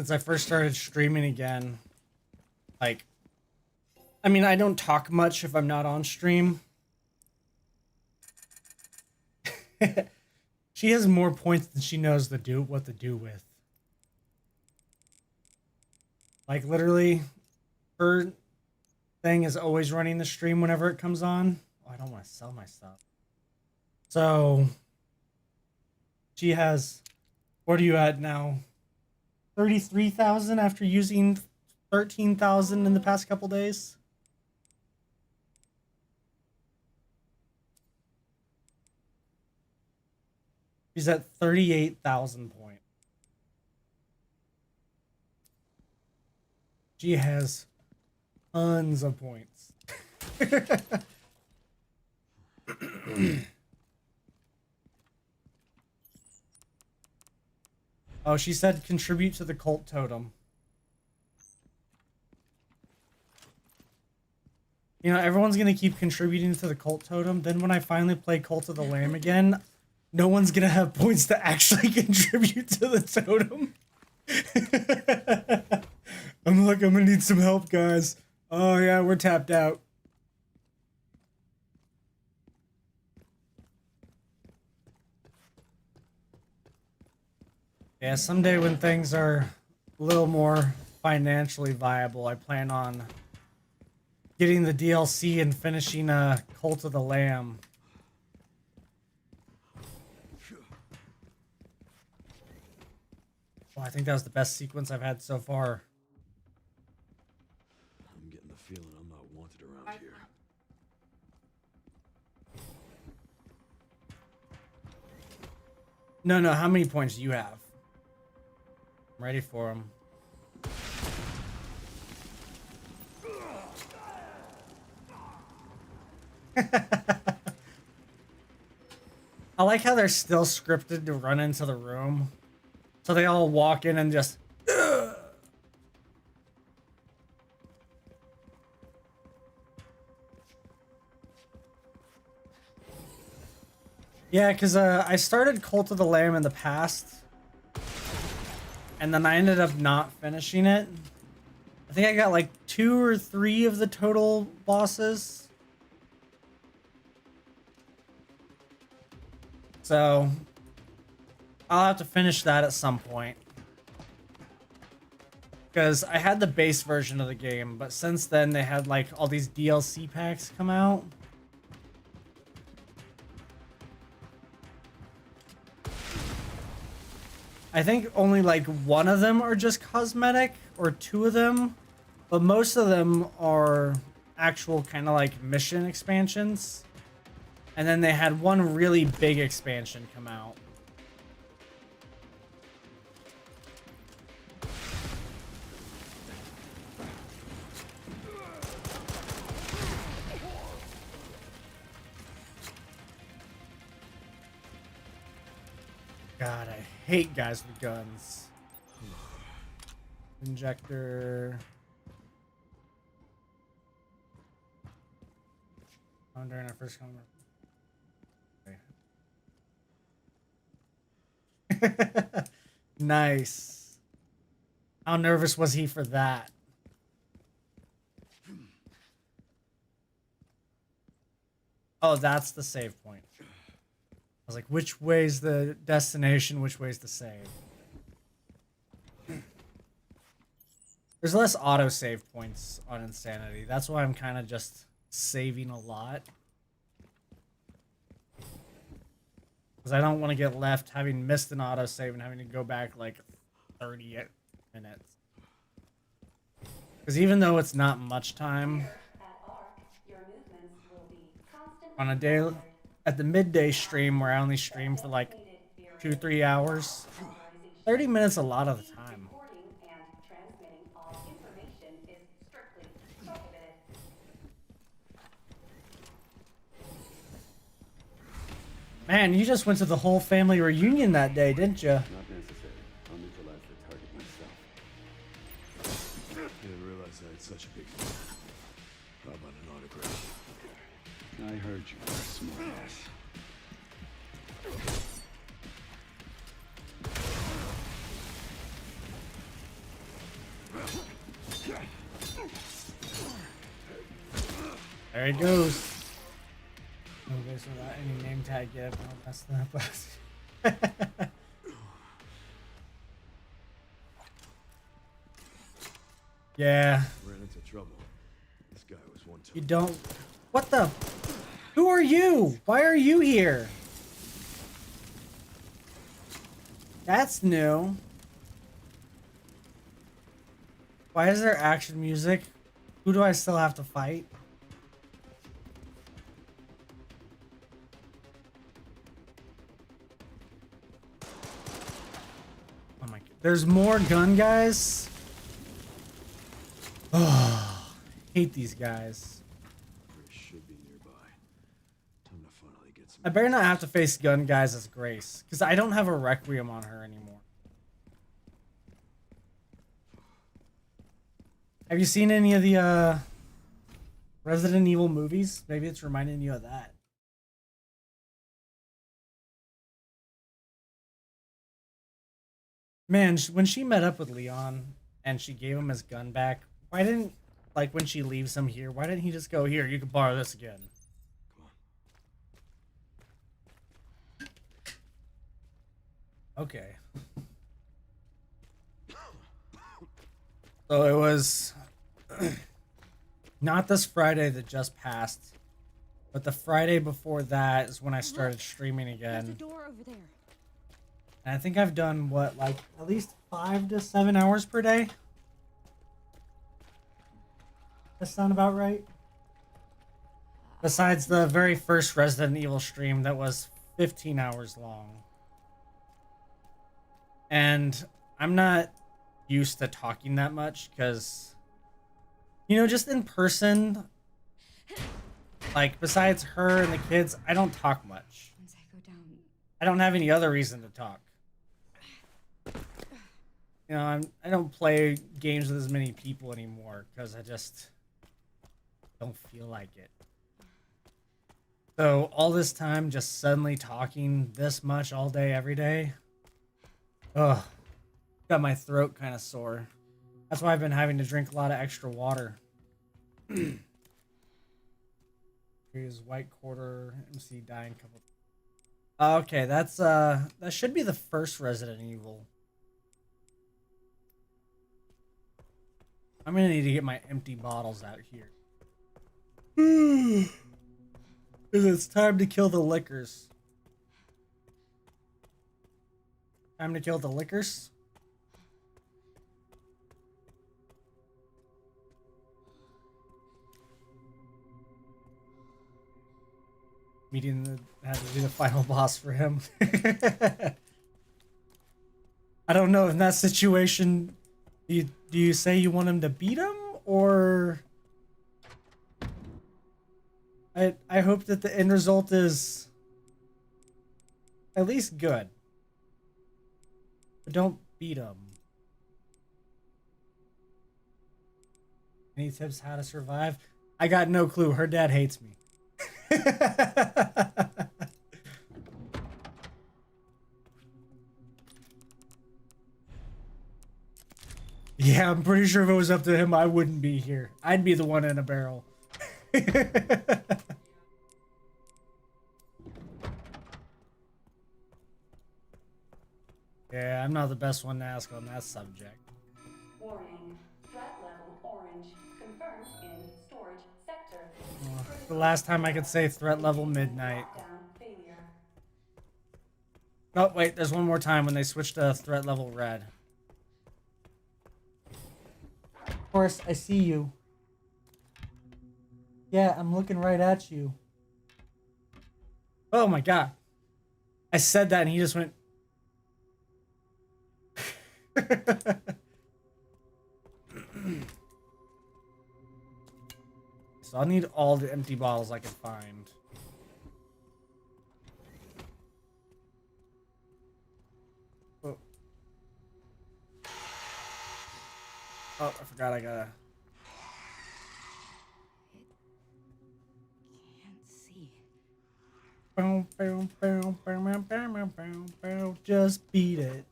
I first started streaming again, like, I mean, I don't talk much if I'm not on stream. She has more points than she knows what to do with. Like, literally, her thing is always running the stream whenever it comes on. Oh, I don't want to sell my stuff. So, she has, what are you at now? 33,000 after using 13,000 in the past couple days? She's at 38,000 points. She has tons of points. Oh, she said contribute to the cult totem. You know, everyone's gonna keep contributing to the cult totem. Then when I finally play Cult of the Lamb again, no one's gonna have points to actually contribute to the totem. I'm gonna need some help, guys. Oh yeah, we're tapped out. Yeah, someday when things are a little more financially viable, I plan on getting the DLC and finishing Cult of the Lamb. Well, I think that was the best sequence I've had so far. I'm getting the feeling I'm not wanted around here. No, how many points do you have? I'm ready for them. I like how they're still scripted to run into the room. So they all walk in and just... Ugh. Yeah, because I started Cult of the Lamb in the past. And then I ended up not finishing it. I think I got like 2 or 3 of the total bosses. So I'll have to finish that at some point. Because I had the base version of the game, but since then they had like all these DLC packs come out. I think only like 1 of them are just cosmetic, or 2 of them, but most of them are actual kind of like mission expansions. And then they had 1 really big expansion come out. God, I hate guys with guns. Injector. During our first conversation. Nice. How nervous was he for that? Oh, that's the save point. I was like, which way's the destination? Which way's the save? There's less auto-save points on Insanity. That's why I'm kind of just saving a lot. Because I don't want to get left having missed an autosave and having to go back like 30 minutes. Because even though it's not much time, on a day, at the midday stream where I only stream for like 2-3 hours, 30 minutes a lot of the time. Man, you just went to the whole family reunion that day, didn't you? Not necessary. I'll neutralize the target myself. I didn't realize I had such a big fan. How about an autograph? I heard you, smart ass. There he goes. Okay, so without any name tag yet, but that's not bus. Yeah. Ran into trouble. This guy was one You time. don't. What the? Who are you? Why are you here? That's new. Why is there action music? Who do I still have to fight? Oh my god. There's more gun guys? Oh, hate these guys. Grace should be nearby. Time to finally get some. I better not have to face gun guys as Grace, because I don't have a Requiem on her anymore. Have you seen any of the Resident Evil movies? Maybe it's reminding you of that. Man, when she met up with Leon and she gave him his gun back, why didn't, like when she leaves him here, why didn't he just go, here, you can borrow this again? Okay. So it was not this Friday that just passed, but the Friday before that is when I started streaming There's a again. door over there. And I think I've done what, like at least 5 to 7 hours per day? That sound about right? Besides the very first Resident Evil stream that was 15 hours long. And I'm not used to talking that much because, you know, just in person, Like, besides her and the kids, I don't talk much. Once I go down, I don't have any other reason to talk. You know, I don't play games with as many people anymore because I just don't feel like it. So all this time just suddenly talking this much all day, every day. Ugh. Got my throat kind of sore. That's why I've been having to drink a lot of extra water. Here's White Quarter, MC dying couple. Okay, that's that should be the first Resident Evil. I'm gonna need to get my empty bottles out here. Because it's time to kill the lickers. Time to kill the lickers? Meeting had to be the final boss for him. I don't know, in that situation, do you say you want him to beat him, or I hope that the end result is at least good. But don't beat him. Any tips how to survive? I got no clue. Her dad hates me. Yeah, I'm pretty sure if it was up to him, I wouldn't be here. I'd be the one in a barrel. Yeah, I'm not the best one to ask on that subject. Warning. Threat level orange. Confirmed in storage sector. The last time I could say threat level midnight. Lockdown failure. Oh, wait, there's one more time when they switched to threat level red. Of course, I see you. Yeah, I'm looking right at you. Oh my god. I said that and he just went... So I'll need all the empty bottles I can find. Oh, I forgot I gotta... can't see. Boom, boom, boom, boom, boom, boom, boom, boom, boom. Just beat it.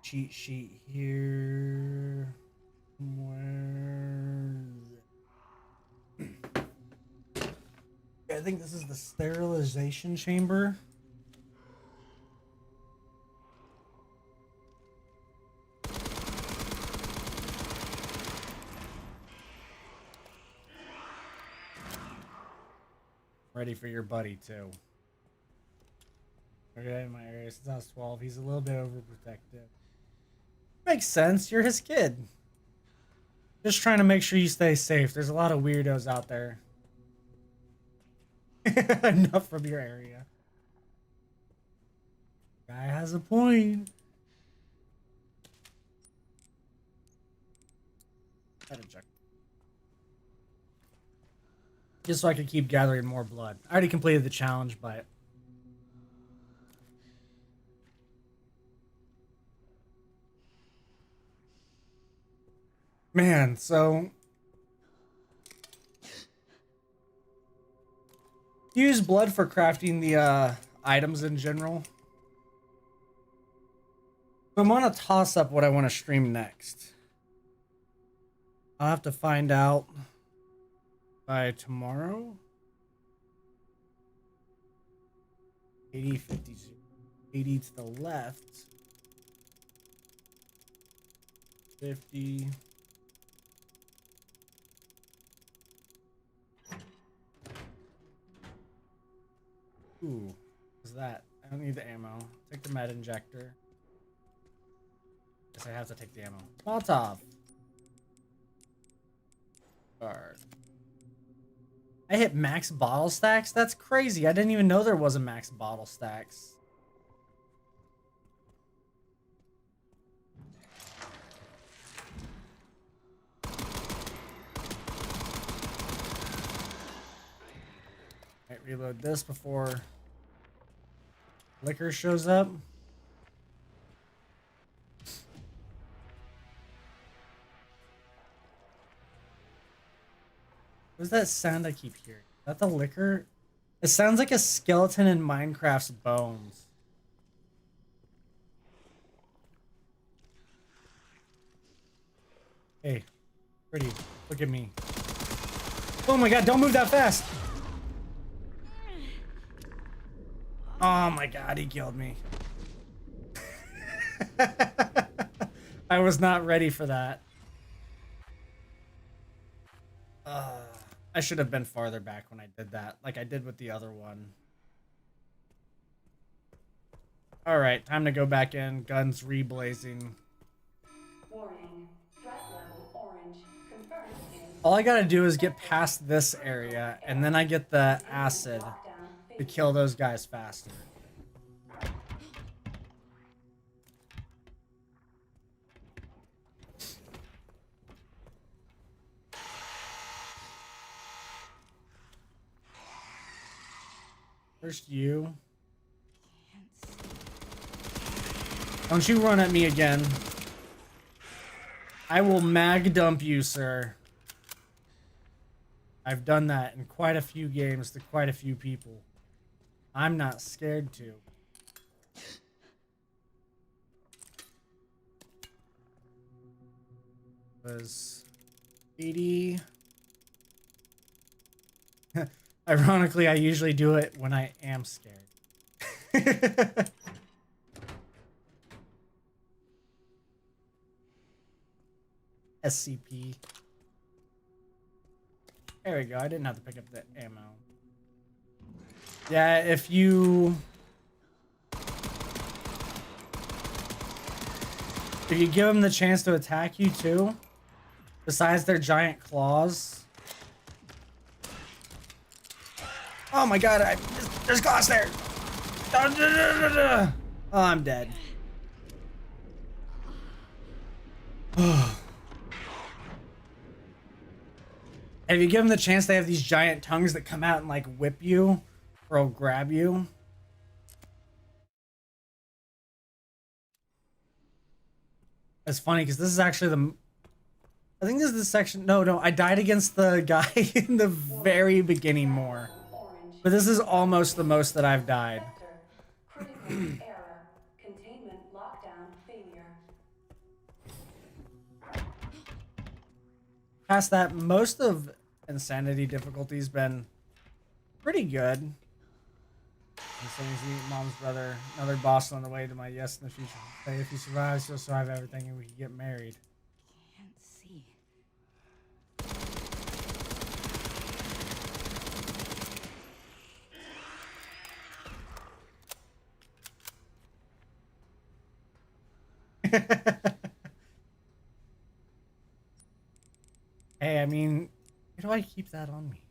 Cheat sheet here. Where? I think this is the sterilization chamber. Ready for your buddy too. Okay, in my area since I was 12, he's a little bit overprotective. Makes sense. You're his kid. Just trying to make sure you stay safe. There's a lot of weirdos out there. Enough from your area. Guy has a point. Gotta check. Just so I can keep gathering more blood. I already completed the challenge, but... Man, so... Use blood for crafting the items in general. So I'm gonna toss up what I want to stream next. I'll have to find out by tomorrow. 80, 50, 80 to the left. 50. Ooh, what's that? I don't need the ammo. Take the med injector. Guess I have to take the ammo. Molotov. Guard. I hit max bottle stacks? That's crazy. I didn't even know there was a max bottle stacks. reload this before liquor shows up. What's that sound I keep hearing? Is that the liquor? It sounds like a skeleton in Minecraft's bones. Hey, pretty, look at me. Oh my god, don't move that fast! Oh my god, he killed me. I was not ready for that. I should have been farther back when I did that, like I did with the other one. Alright, time to go back in. Guns re-blazing. Warning. Threat level orange. Confirmed in All I gotta do is get past this area, and then I get the acid lockdown. to kill those guys faster. First you. Don't you run at me again. I will mag dump you, sir. I've done that in quite a few games to quite a few people. I'm not scared to. Was 80. Ironically, I usually do it when I am scared. SCP. There we go. I didn't have to pick up the ammo. Yeah, if you give them the chance to attack you too, besides their giant claws. Oh my god, there's glass there. Oh, I'm dead. If you give them the chance, they have these giant tongues that come out and like whip you or grab you. It's funny because this is actually I think this is the section. No, I died against the guy in the very beginning more. But this is almost the most that I've died. Critical error. Containment lockdown failure. Past that, most of Insanity difficulty's been pretty good. Insanity, mom's brother, another boss on the way to my yes in the future. Say if he survives, he'll survive everything and we can get married. Can't see. Hey, I mean, why do I keep that on me?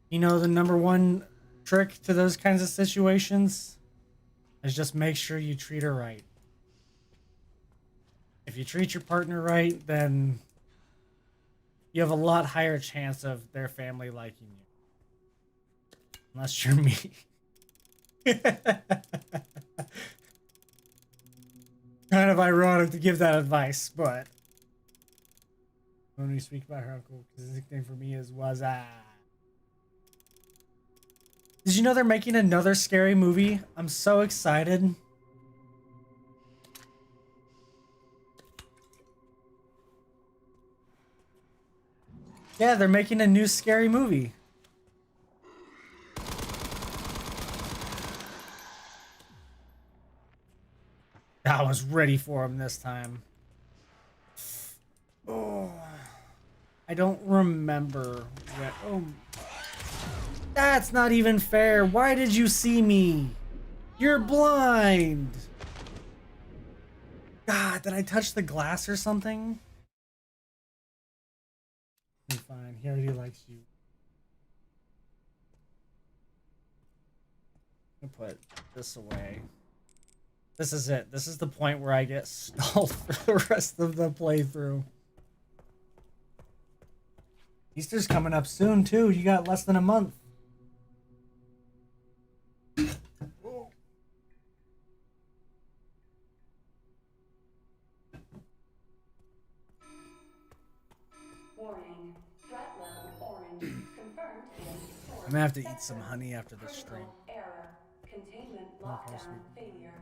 You know, the number one trick to those kinds of situations is just make sure you treat her right. If you treat your partner right, then you have a lot higher chance of their family liking you. Unless you're me. Kind of ironic to give that advice, but when we speak about her uncle, because his nickname for me is Waza. Did you know they're making another scary movie? I'm so excited. Yeah, they're making a new scary movie. I was ready for him this time. Oh, I don't remember what. Oh, that's not even fair. Why did you see me? You're blind. God, did I touch the glass or something? You're fine. He already likes you. I'm gonna put this away. This is it. This is the point where I get stalled for the rest of the playthrough. Easter's coming up soon, too. You got less than a month. I'm gonna have to eat some honey after this Critical stream. error. Containment Oh, fall lockdown asleep. failure.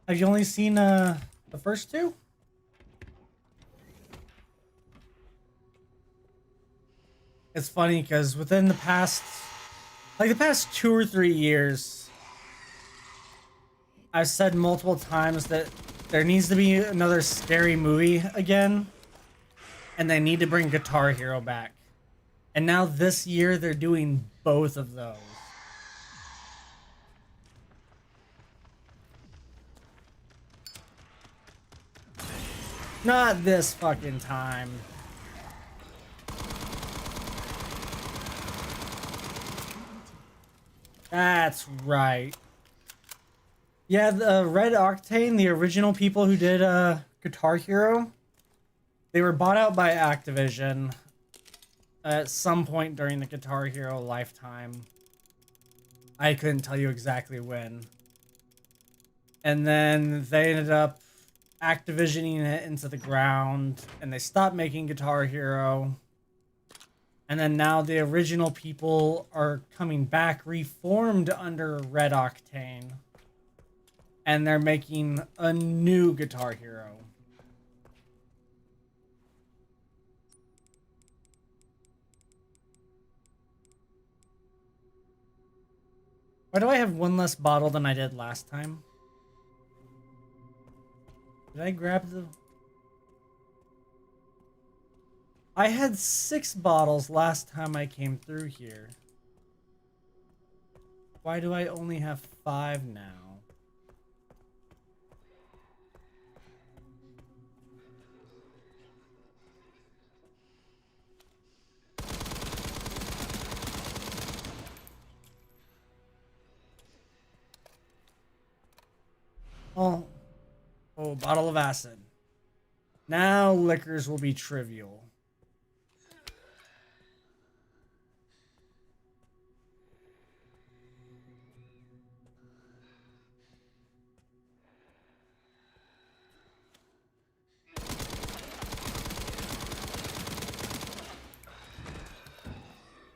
Have you only seen the first two? It's funny because within the past, like the past 2 or 3 years, I've said multiple times that there needs to be another scary movie again, and they need to bring Guitar Hero back. And now this year they're doing both of those. Not this fucking time. That's right. Yeah, the Red Octane, the original people who did Guitar Hero, they were bought out by Activision at some point during the Guitar Hero lifetime. I couldn't tell you exactly when. And then they ended up Activisioning it into the ground, and they stopped making Guitar Hero. And then now the original people are coming back, reformed under Red Octane. And they're making a new Guitar Hero. Why do I have one less bottle than I did last time? Did I grab the... I had 6 bottles last time I came through here. Why do I only have 5 now? Oh, bottle of acid. Now liquors will be trivial.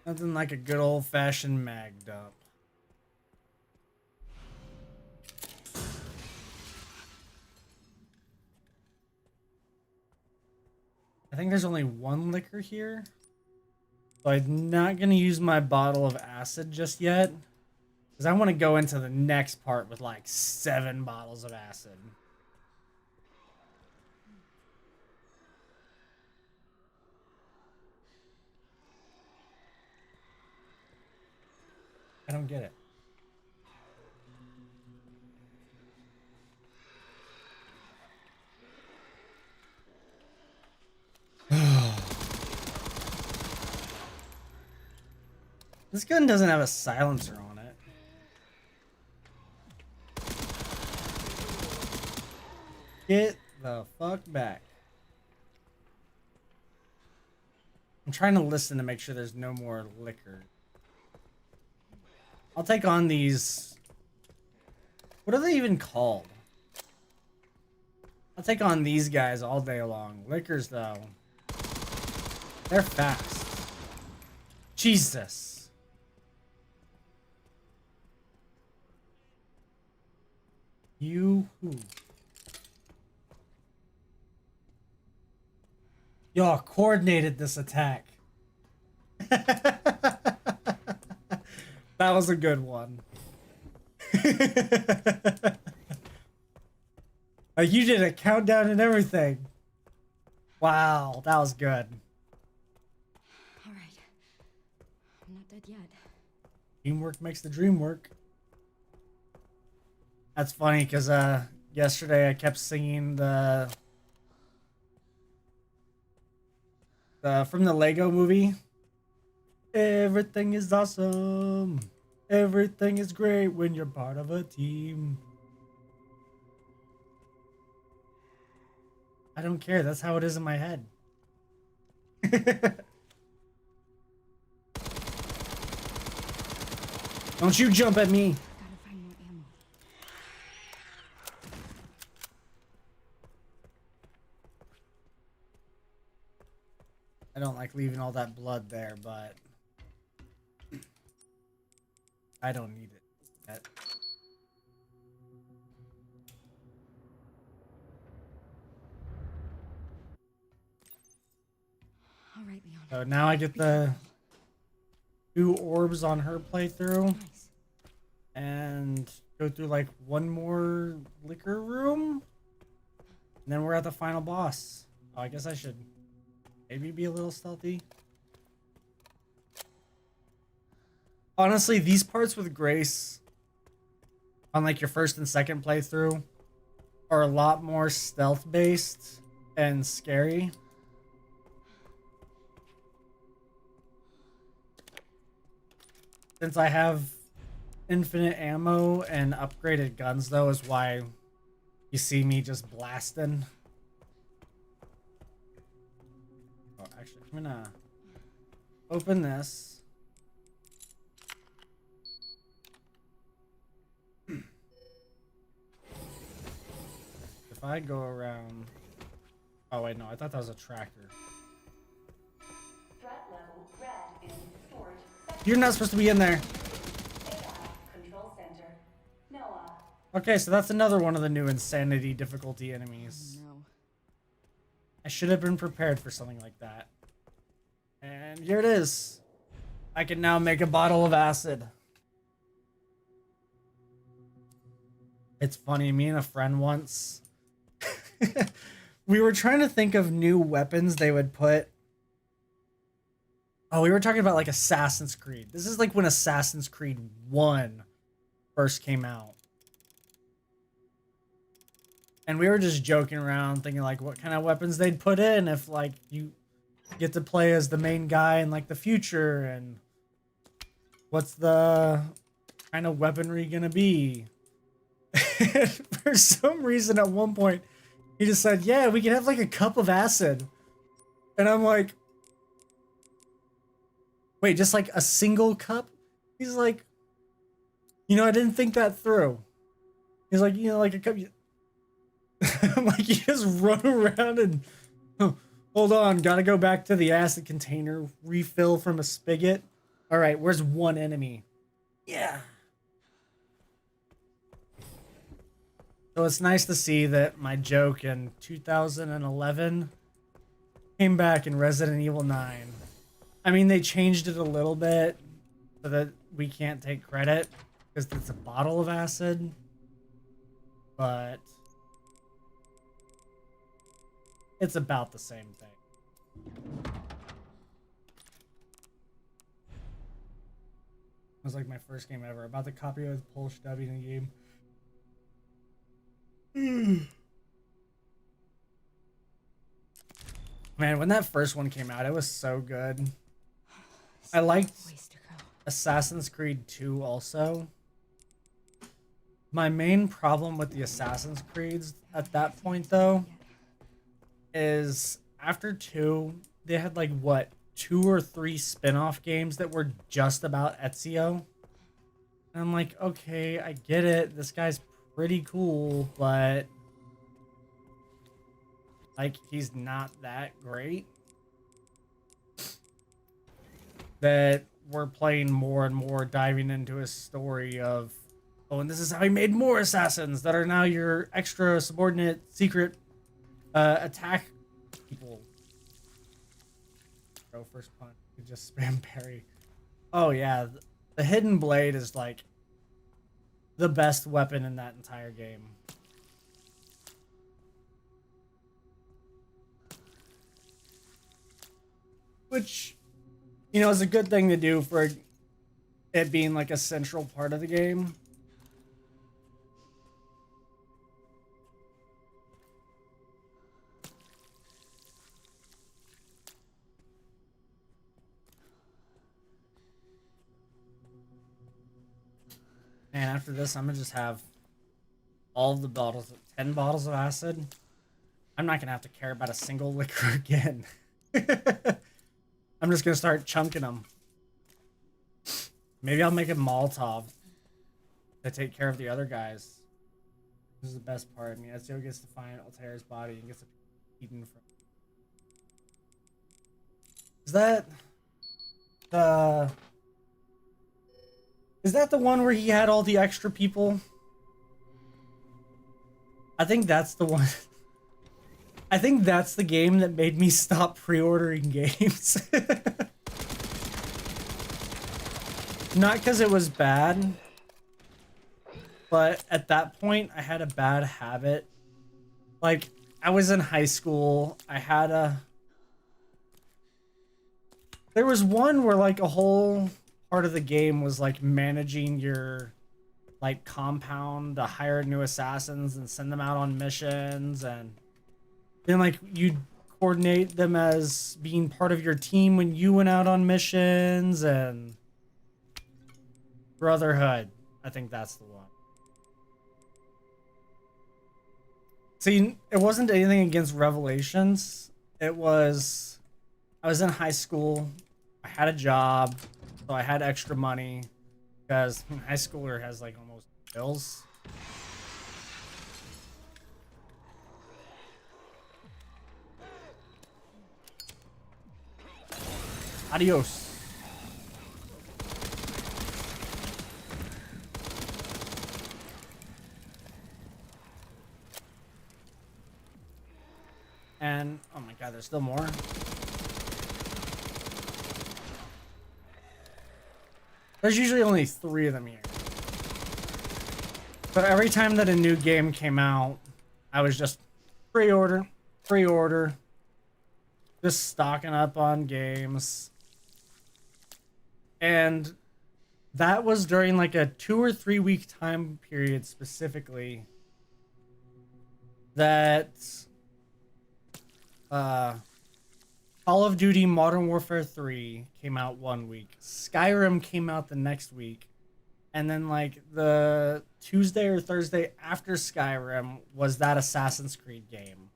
Nothing like a good old-fashioned magged up. I think there's only 1 liquor here. So I'm not going to use my bottle of acid just yet. Because I want to go into the next part with like 7 bottles of acid. I don't get it. This gun doesn't have a silencer on it. Get the fuck back. I'm trying to listen to make sure there's no more liquor. I'll take on these. What are they even called? I'll take on these guys all day long. Liquors, though. They're fast. Jesus. You who? Y'all coordinated this attack. That was a good one. Like you did a countdown and everything. Wow, that was good. All right. I'm not dead yet. Teamwork makes the dream work. That's funny because yesterday I kept singing the from the Lego movie. Everything is awesome. Everything is great when you're part of a team. I don't care. That's how it is in my head. Don't you jump at me. Gotta find more ammo. I don't like leaving all that blood there, but I don't need it yet. All right, Leon. So now I get the 2 orbs on her playthrough Nice. and go through like one more liquor room. And then we're at the final boss. Oh, I guess I should maybe be a little stealthy. Honestly, these parts with Grace on like your first and second playthrough are a lot more stealth based and scary. Since I have infinite ammo and upgraded guns, though, is why you see me just blasting. Oh, actually, I'm gonna open this. If I go around... Oh, wait, no, I thought that was a tracker. Threat level red in storage sector. You're not supposed to be in there. AI control center. Noah. Okay, so that's another one of the new insanity difficulty enemies. No. I should have been prepared for something like that. And here it is. I can now make a bottle of acid. It's funny, me and a friend once, we were trying to think of new weapons they would put. Oh, we were talking about like Assassin's Creed. This is like when Assassin's Creed 1 first came out. And we were just joking around thinking like what kind of weapons they'd put in if like you get to play as the main guy in like the future, and what's the kind of weaponry gonna be. For some reason at one point he just said, yeah, we can have like a cup of acid. And I'm like, wait, just like a single cup? He's like, you know, I didn't think that through. He's like, you know, like a cup. I'm like, you just run around and, oh, hold on, gotta go back to the acid container, refill from a spigot. All right, where's one enemy? Yeah. So it's nice to see that my joke in 2011 came back in Resident Evil 9. I mean, they changed it a little bit so that we can't take credit because it's a bottle of acid. But it's about the same thing. It was like my first game ever. About to copy with Polish dubbing in a game. Man, when that first one came out, it was so good. I liked Ways to go. Assassin's Creed 2 also. My main problem with the Assassin's Creeds at that point, though, is after 2, they had like, what, 2 or 3 spin-off games that were just about Ezio. And I'm like, okay, I get it. This guy's pretty cool, but like, he's not that great. That we're playing more and more, diving into his story of, oh, and this is how he made more assassins that are now your extra subordinate secret attack people. Go first punch. You just spam parry. Oh yeah, the hidden blade is like the best weapon in that entire game. Which, you know, is a good thing to do for it being like a central part of the game. And after this, I'm gonna just have all of the bottles, 10 bottles of acid. I'm not gonna have to care about a single liquor again. I'm just gonna start chunking them. Maybe I'll make a Molotov to take care of the other guys. This is the best part. I mean, Ezio gets to find Altair's body and gets to eaten from. Is that the... Is that the one where he had all the extra people? I think that's the one. I think that's the game that made me stop pre-ordering games. Not because it was bad, but at that point I had a bad habit. Like, I was in high school, there was one where like a whole part of the game was like managing your like compound to hire new assassins and send them out on missions, and then like you'd coordinate them as being part of your team when you went out on missions, and Brotherhood. I think that's the one. See, it wasn't anything against Revelations. It was, I was in high school. I had a job, so I had extra money because high schooler has like almost bills. Adios. And oh my god, there's still more. There's usually only 3 of them here. But every time that a new game came out, I was just pre-order, just stocking up on games. And that was during like a 2 or 3 week time period specifically that Call of Duty Modern Warfare 3 came out 1 week. Skyrim came out the next week. And then like the Tuesday or Thursday after Skyrim was that Assassin's Creed game.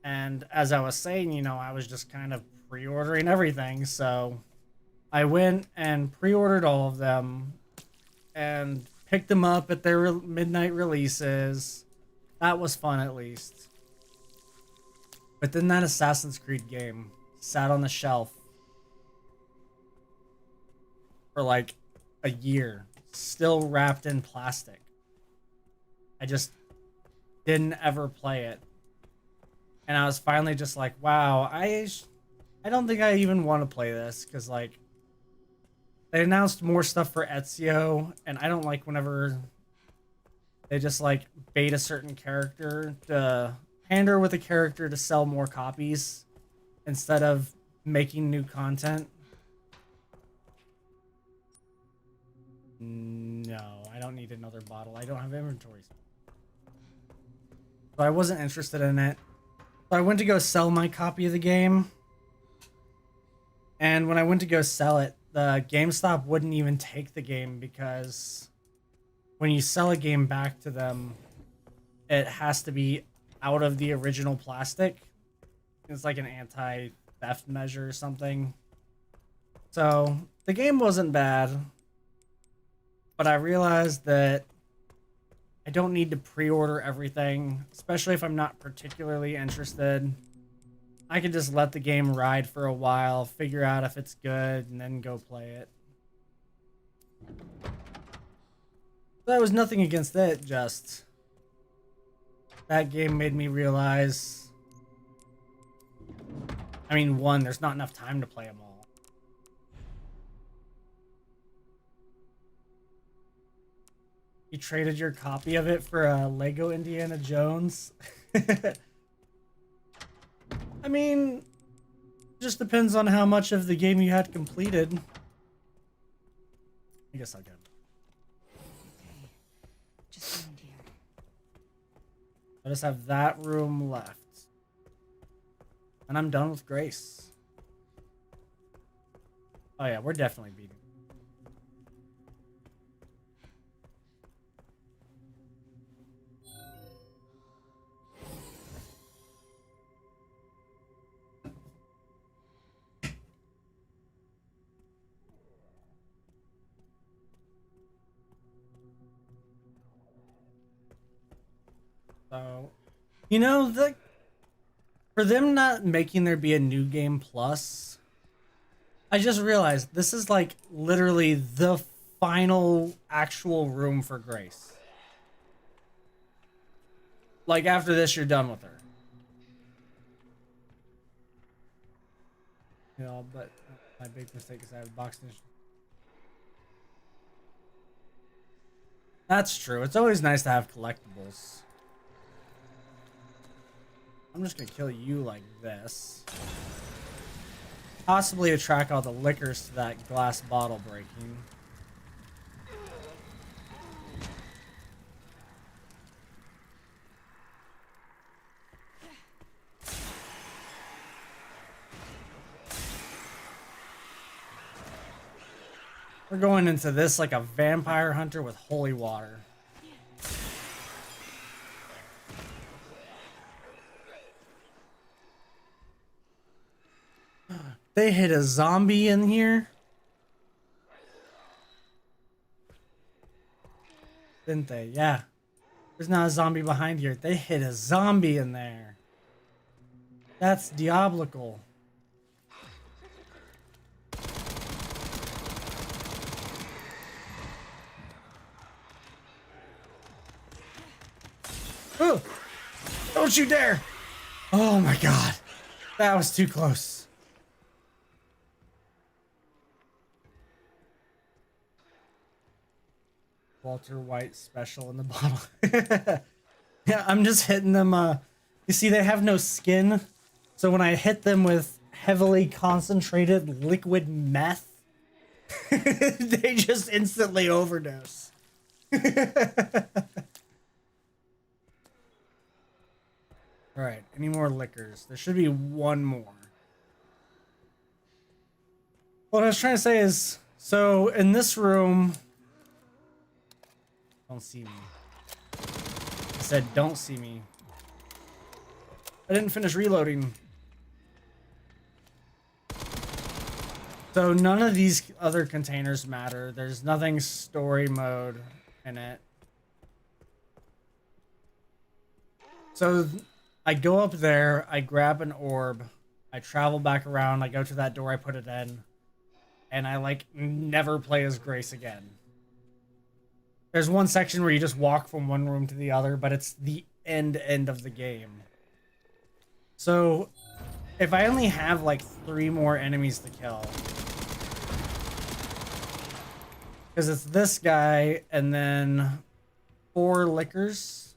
And as I was saying, you know, I was just kind of pre-ordering everything. So I went and pre-ordered all of them and picked them up at their midnight releases. That was fun, at least. But then that Assassin's Creed game sat on the shelf for like a year, still wrapped in plastic. I just didn't ever play it. And I was finally just like, wow, I don't think I even want to play this, because like they announced more stuff for Ezio, and I don't like whenever they just like bait a certain character to pander with a character to sell more copies instead of making new content. No, I don't need another bottle. I don't have inventory. So I wasn't interested in it. So I went to go sell my copy of the game. And when I went to go sell it, the GameStop wouldn't even take the game, because when you sell a game back to them, it has to be out of the original plastic. It's like an anti-theft measure or something. So the game wasn't bad, but I realized that I don't need to pre-order everything, especially if I'm not particularly interested. I can just let the game ride for a while, figure out if it's good, and then go play it. That was nothing against it, just that game made me realize, I mean, one, there's not enough time to play them all. You traded your copy of it for a Lego Indiana Jones? I mean, just depends on how much of the game you had completed. I guess I'll get it. Okay. Just around here. I just have that room left. And I'm done with Grace. Oh yeah, we're definitely beating. So, you know, For them not making there be a new game plus, I just realized this is like literally the final actual room for Grace. Like after this, you're done with her. You know, but my big mistake is I have a box edition. That's true. It's always nice to have collectibles. I'm just gonna kill you like this. Possibly attract all the lickers to that glass bottle breaking. We're going into this like a vampire hunter with holy water. They hit a zombie in here. Didn't they? Yeah. There's not a zombie behind here. They hit a zombie in there. That's diabolical. Ooh! Don't you dare! Oh my god. That was too close. Walter White special in the bottle. Yeah, I'm just hitting them. You see, they have no skin. So when I hit them with heavily concentrated liquid meth, they just instantly overdose. All right, any more liquors? There should be one more. What I was trying to say is, so in this room, don't see me. I said, don't see me. I didn't finish reloading. So none of these other containers matter. There's nothing story mode in it. So I go up there, I grab an orb, I travel back around, I go to that door, I put it in, and I like never play as Grace again. There's one section where you just walk from one room to the other, but it's the end of the game. So if I only have like 3 more enemies to kill, because it's this guy and then 4 lickers.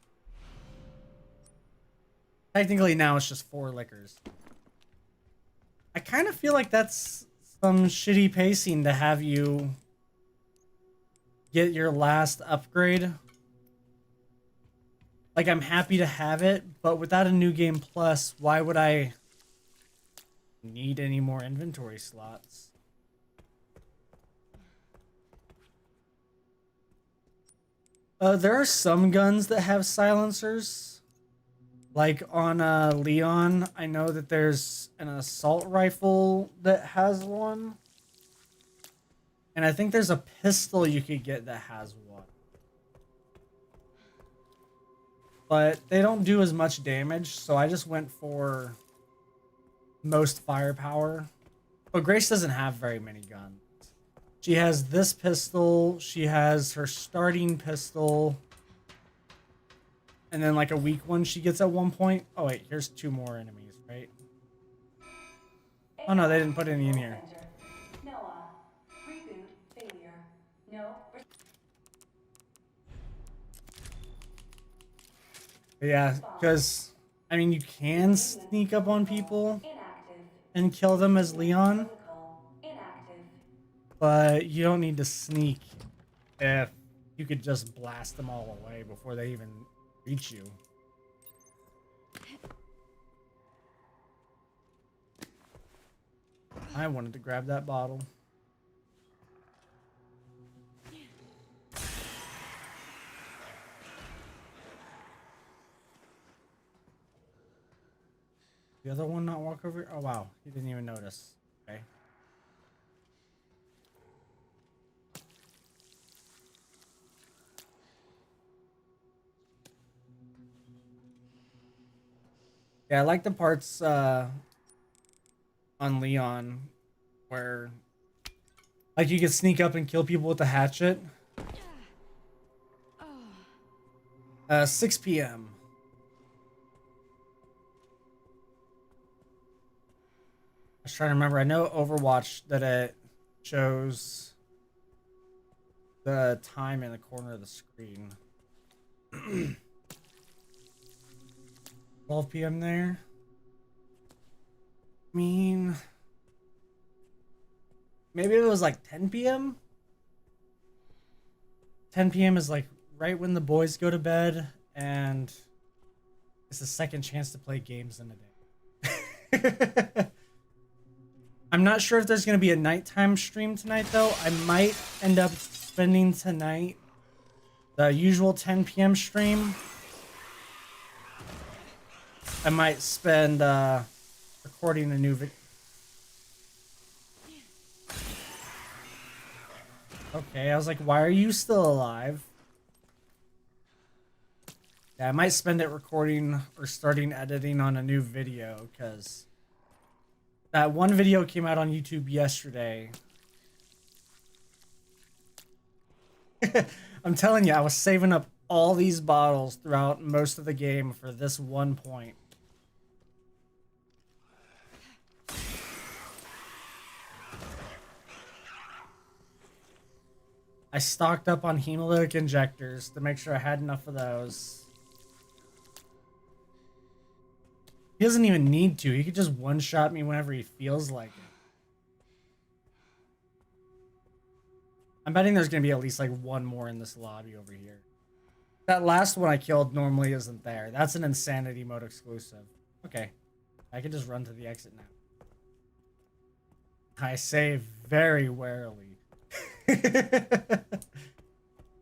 Technically now it's just 4 lickers. I kind of feel like that's some shitty pacing to have you get your last upgrade. Like, I'm happy to have it, but without a new game plus, why would I need any more inventory slots? There are some guns that have silencers. Like on Leon, I know that there's an assault rifle that has one. And I think there's a pistol you could get that has one. But they don't do as much damage, so I just went for most firepower. But Grace doesn't have very many guns. She has this pistol, she has her starting pistol, and then like a weak one she gets at one point. Oh wait, here's 2 more enemies, right? Oh no, they didn't put any in here. Noah, reboot failure. No. But yeah, because I mean you can sneak up on people Inactive. and kill them as Leon, Protocol. Inactive. but you don't need to sneak if you could just blast them all away before they even reach you. I wanted to grab that bottle. The other one not walk over? Oh wow, he didn't even notice. Okay. Yeah, I like the parts on Leon where like you could sneak up and kill people with the hatchet. 6 p.m. I was trying to remember. I know Overwatch that it shows the time in the corner of the screen. 12 p.m. there. I mean, maybe it was like 10 p.m. 10 p.m. is like right when the boys go to bed, and it's the second chance to play games in a day. I'm not sure if there's going to be a nighttime stream tonight, though. I might end up spending tonight the usual 10 p.m. stream. I might spend recording a new video. Okay, I was like, why are you still alive? Yeah, I might spend it recording or starting editing on a new video, because that one video came out on YouTube yesterday. I'm telling you, I was saving up all these bottles throughout most of the game for this one point. I stocked up on hemolytic injectors to make sure I had enough of those. He doesn't even need to. He could just one-shot me whenever he feels like it. I'm betting there's going to be at least like one more in this lobby over here. That last one I killed normally isn't there. That's an Insanity mode exclusive. Okay. I can just run to the exit now. I save very warily.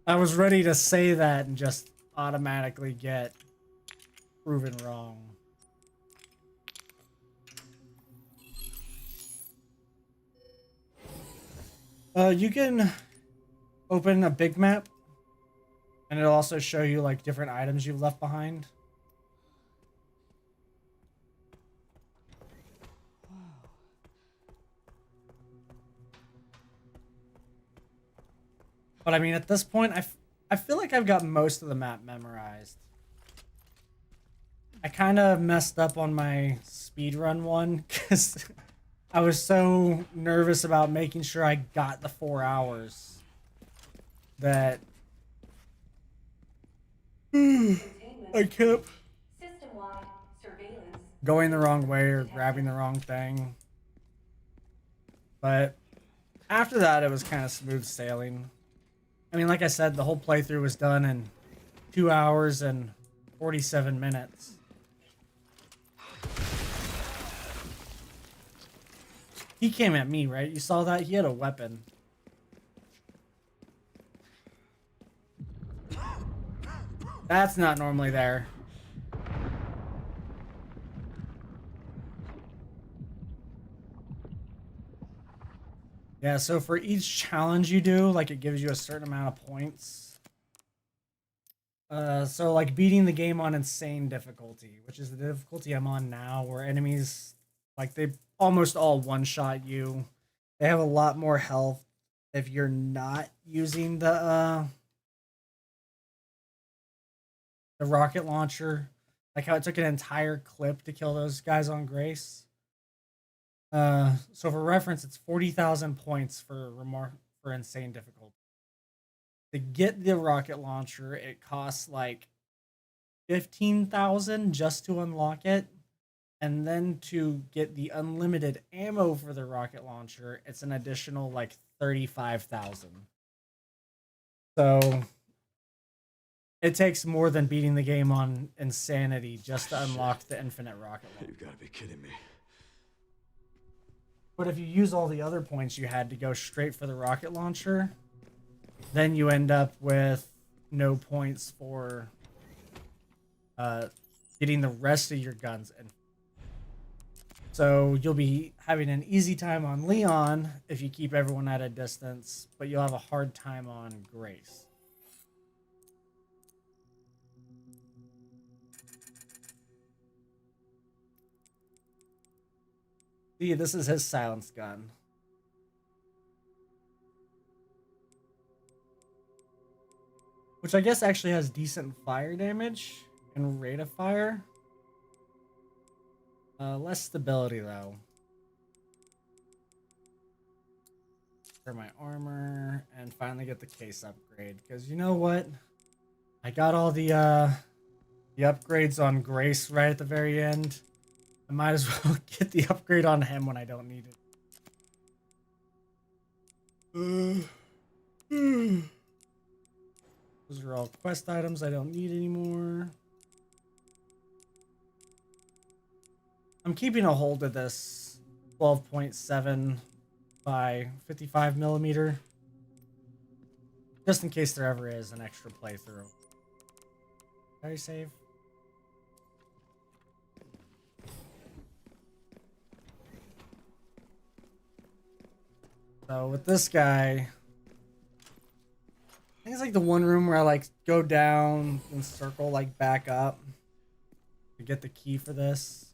I was ready to say that and just automatically get proven wrong. You can open a big map, and it'll also show you like different items you've left behind. But I mean, at this point, I feel like I've got most of the map memorized. I kind of messed up on my speedrun one because I was so nervous about making sure I got the 4 hours that I kept System-wide surveillance. going the wrong way or grabbing the wrong thing. But after that, it was kind of smooth sailing. I mean, like I said, the whole playthrough was done in 2 hours and 47 minutes. He came at me, right? You saw that? He had a weapon. That's not normally there. Yeah, so for each challenge you do, like it gives you a certain amount of points. So like beating the game on insane difficulty, which is the difficulty I'm on now, where enemies, like they almost all one-shot you. They have a lot more health if you're not using the rocket launcher. Like how it took an entire clip to kill those guys on Grace. So for reference, it's 40,000 points for insane difficulty. To get the rocket launcher, it costs like 15,000 just to unlock it, and then to get the unlimited ammo for the rocket launcher, it's an additional like 35,000. So it takes more than beating the game on insanity just to unlock the infinite rocket launcher. You've got to be kidding me. But if you use all the other points you had to go straight for the rocket launcher, then you end up with no points for getting the rest of your guns. And so you'll be having an easy time on Leon if you keep everyone at a distance, but you'll have a hard time on Grace. See, this is his silenced gun. Which I guess actually has decent fire damage and rate of fire. Less stability though. For my armor and finally get the case upgrade. Because you know what? I got all the upgrades on Grace right at the very end. I might as well get the upgrade on him when I don't need it. Those are all quest items I don't need anymore. I'm keeping a hold of this 12.7 by 55 millimeter. Just in case there ever is an extra playthrough. Very save. So with this guy, I think it's like the one room where I like go down and circle like back up to get the key for this.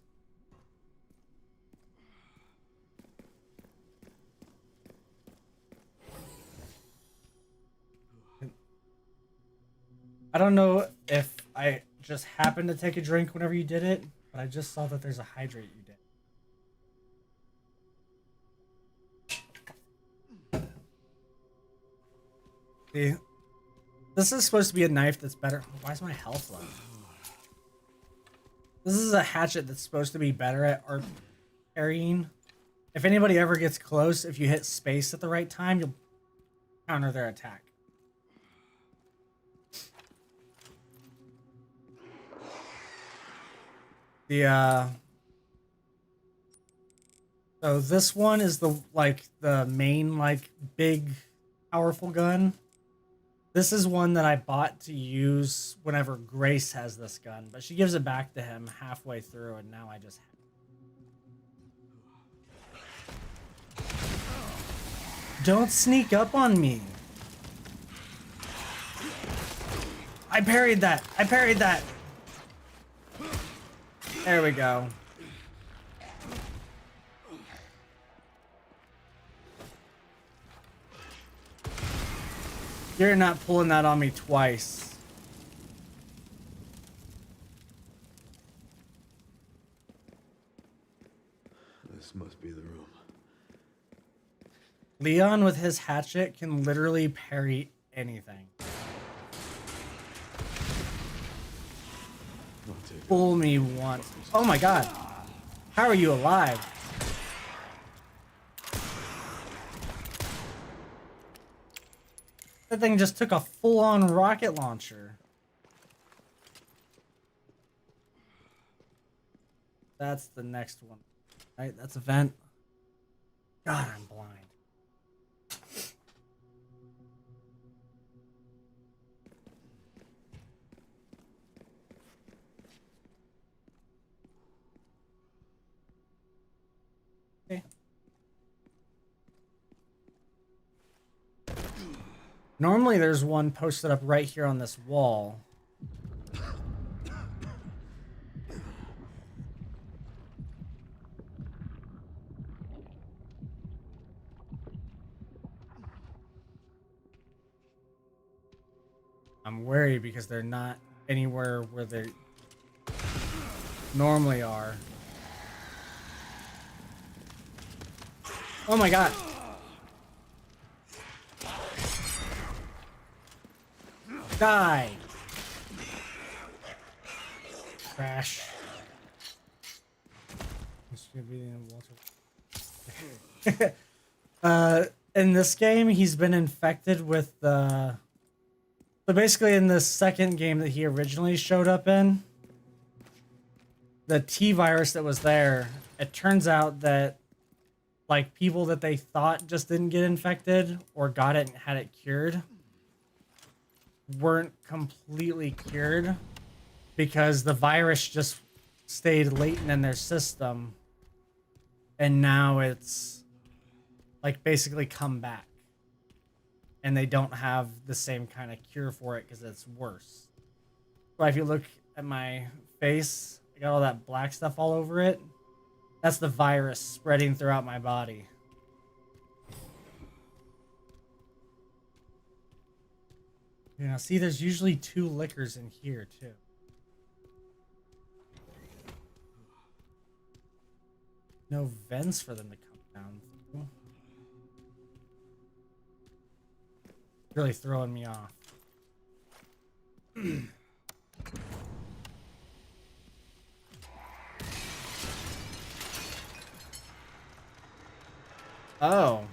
I don't know if I just happened to take a drink whenever you did it, but I just saw that there's a hydrate you did. See, this is supposed to be a knife that's better. Why is my health low? This is a hatchet that's supposed to be better at art parrying. If anybody ever gets close, if you hit space at the right time, you'll counter their attack. So this one is the main big powerful gun. This is one that I bought to use whenever Grace has this gun, but she gives it back to him halfway through, and now I just don't sneak up on me. I parried that. I parried that. There we go. You're not pulling that on me twice. This must be the room. Leon with his hatchet can literally parry anything. I'll take it. Fool me once. Oh my god. How are you alive? That thing just took a full-on rocket launcher. That's the next one. Right, that's a vent. God, I'm blind. Okay. Normally there's one posted up right here on this wall. I'm worried because they're not anywhere where they normally are. Oh my god. Die. Crash. In this game, he's been infected with the... So basically in the second game that he originally showed up in, the T virus that was there, it turns out that like people that they thought just didn't get infected or got it and had it cured weren't completely cured because the virus just stayed latent in their system, and now it's like basically come back and they don't have the same kind of cure for it because it's worse. But if you look at my face, I got all that black stuff all over it. That's the virus spreading throughout my body. Yeah, see, there's usually 2 liquors in here, too. No vents for them to come down through. Really throwing me off. Oh.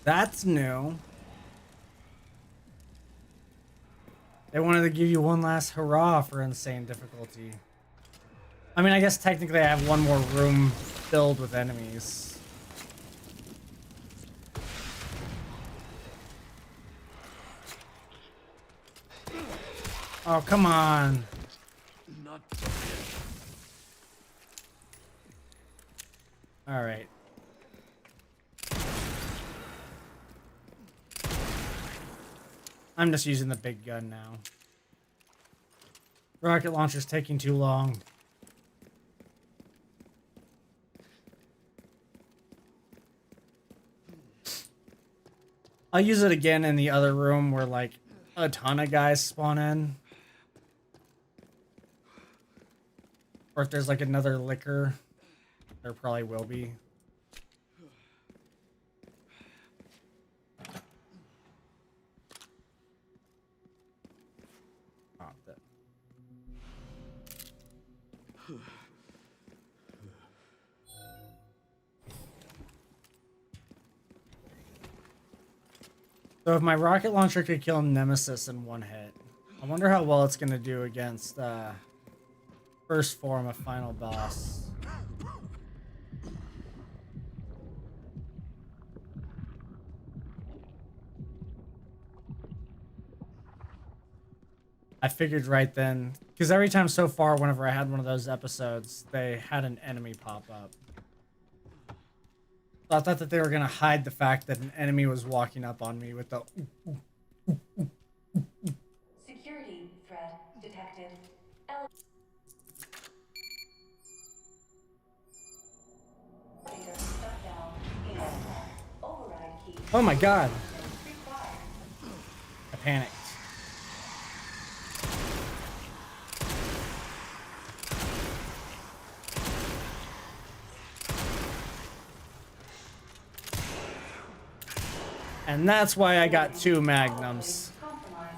That's new. They wanted to give you one last hurrah for insane difficulty. I mean, I guess technically I have one more room filled with enemies. Oh, come on. Not All right. I'm just using the big gun now. Rocket launcher's taking too long. I'll use it again in the other room where like a ton of guys spawn in. Or if there's like another liquor, there probably will be. Oh, that. So if my rocket launcher could kill Nemesis in one hit, I wonder how well it's gonna do against first form of final boss. I figured right then, because every time so far, whenever I had one of those episodes, they had an enemy pop up. So I thought that they were gonna hide the fact that an enemy was walking up on me with the. Security threat detected. Elevator shut down. In override key Oh my god! required. I panicked. And that's why I got 2 magnums. Compromise.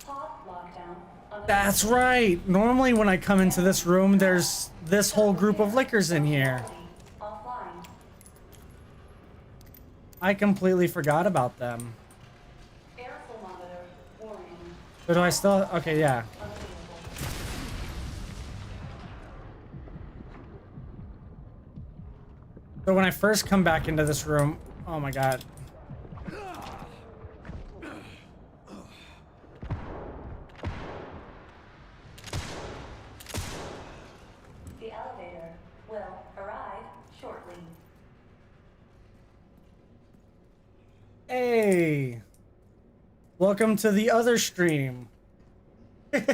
Pod lockdown. Unavailable. That's right. Normally when I come into this room, there's this whole group of liquors in here. Offline. I completely forgot about them. Air thermometer warning. But do I still? Okay, yeah. Unavailable. So when I first come back into this room, oh my god. The elevator will arrive shortly. Hey. Welcome to the other stream. Nice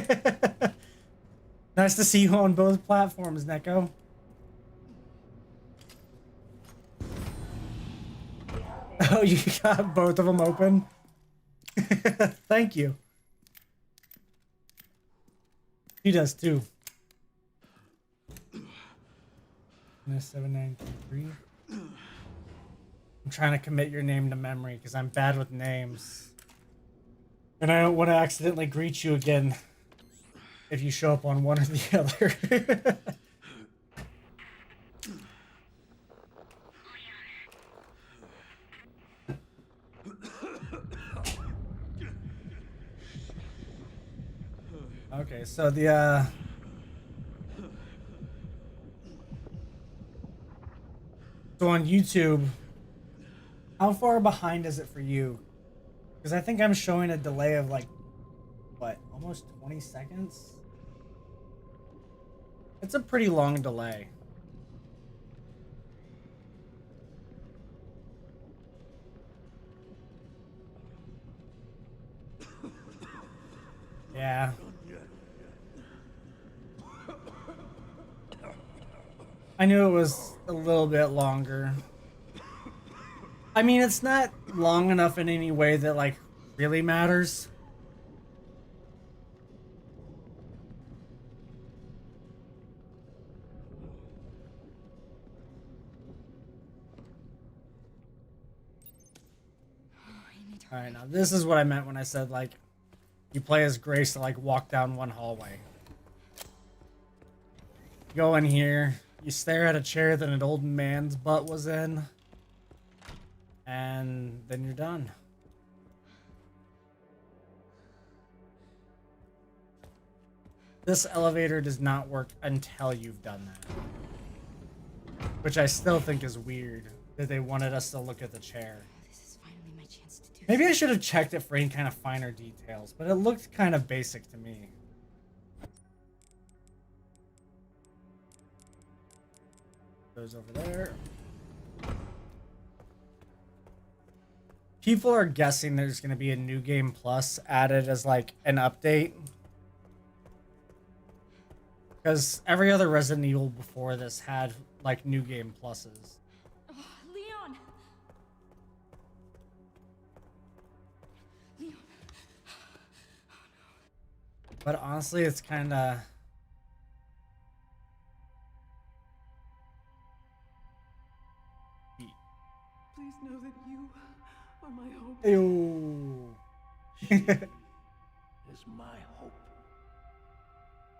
to see you on both platforms, Neko. Oh, you got both of them open? Thank you. He does too. 7923. I'm trying to commit your name to memory because I'm bad with names. And I don't want to accidentally greet you again if you show up on one or the other. Okay, so the so on YouTube, how far behind is it for you? Because I think I'm showing a delay of like, what, almost 20 seconds? It's a pretty long delay. Yeah. I knew it was a little bit longer. I mean, it's not long enough in any way that, like, really matters. Alright, now this is what I meant when I said, like, you play as Grace to, like, walk down one hallway. Go in here, you stare at a chair that an old man's butt was in, and then you're done. This elevator does not work until you've done that. Which I still think is weird, that they wanted us to look at the chair. This is finally my chance to do Maybe I should have checked it for any kind of finer details, but it looked kind of basic to me. Goes over there. People are guessing there's going to be a New Game Plus added as like an update. Because every other Resident Evil before this had like New Game Pluses. Oh, Leon! Leon. But honestly, it's kind of... Please know that you are my hope. Ew. Is my hope.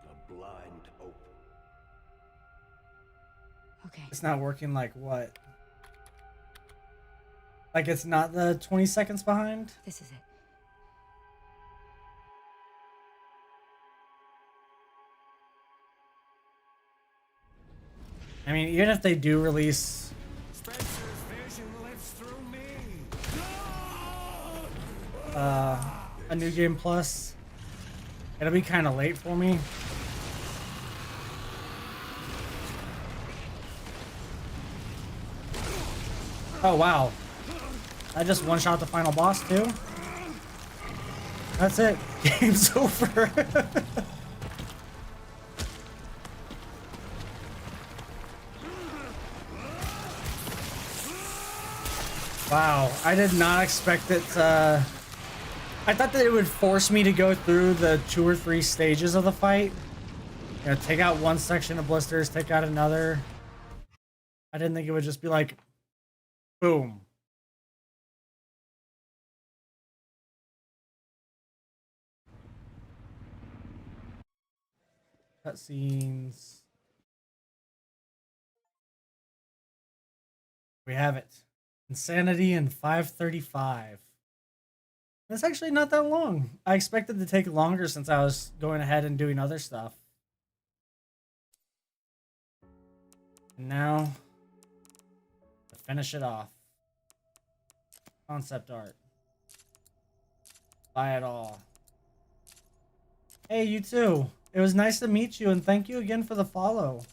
A blind hope. Okay. It's not working like what? Like it's not the 20 seconds behind? This is it. I mean, even if they do release Spencer's vision lives through me. a New Game Plus, it'll be kind of late for me. Oh wow, I just one-shot the final boss too. That's it. Game's over. Wow, I did not expect it. I thought that it would force me to go through the 2 or 3 stages of the fight. You know, take out one section of blisters, take out another. I didn't think it would just be like, boom. Cutscenes. We have it. Insanity in 5:35. That's actually not that long. I expected to take longer since I was going ahead and doing other stuff. And now, to finish it off. Concept art. Buy it all. Hey, you too. It was nice to meet you, and thank you again for the follow.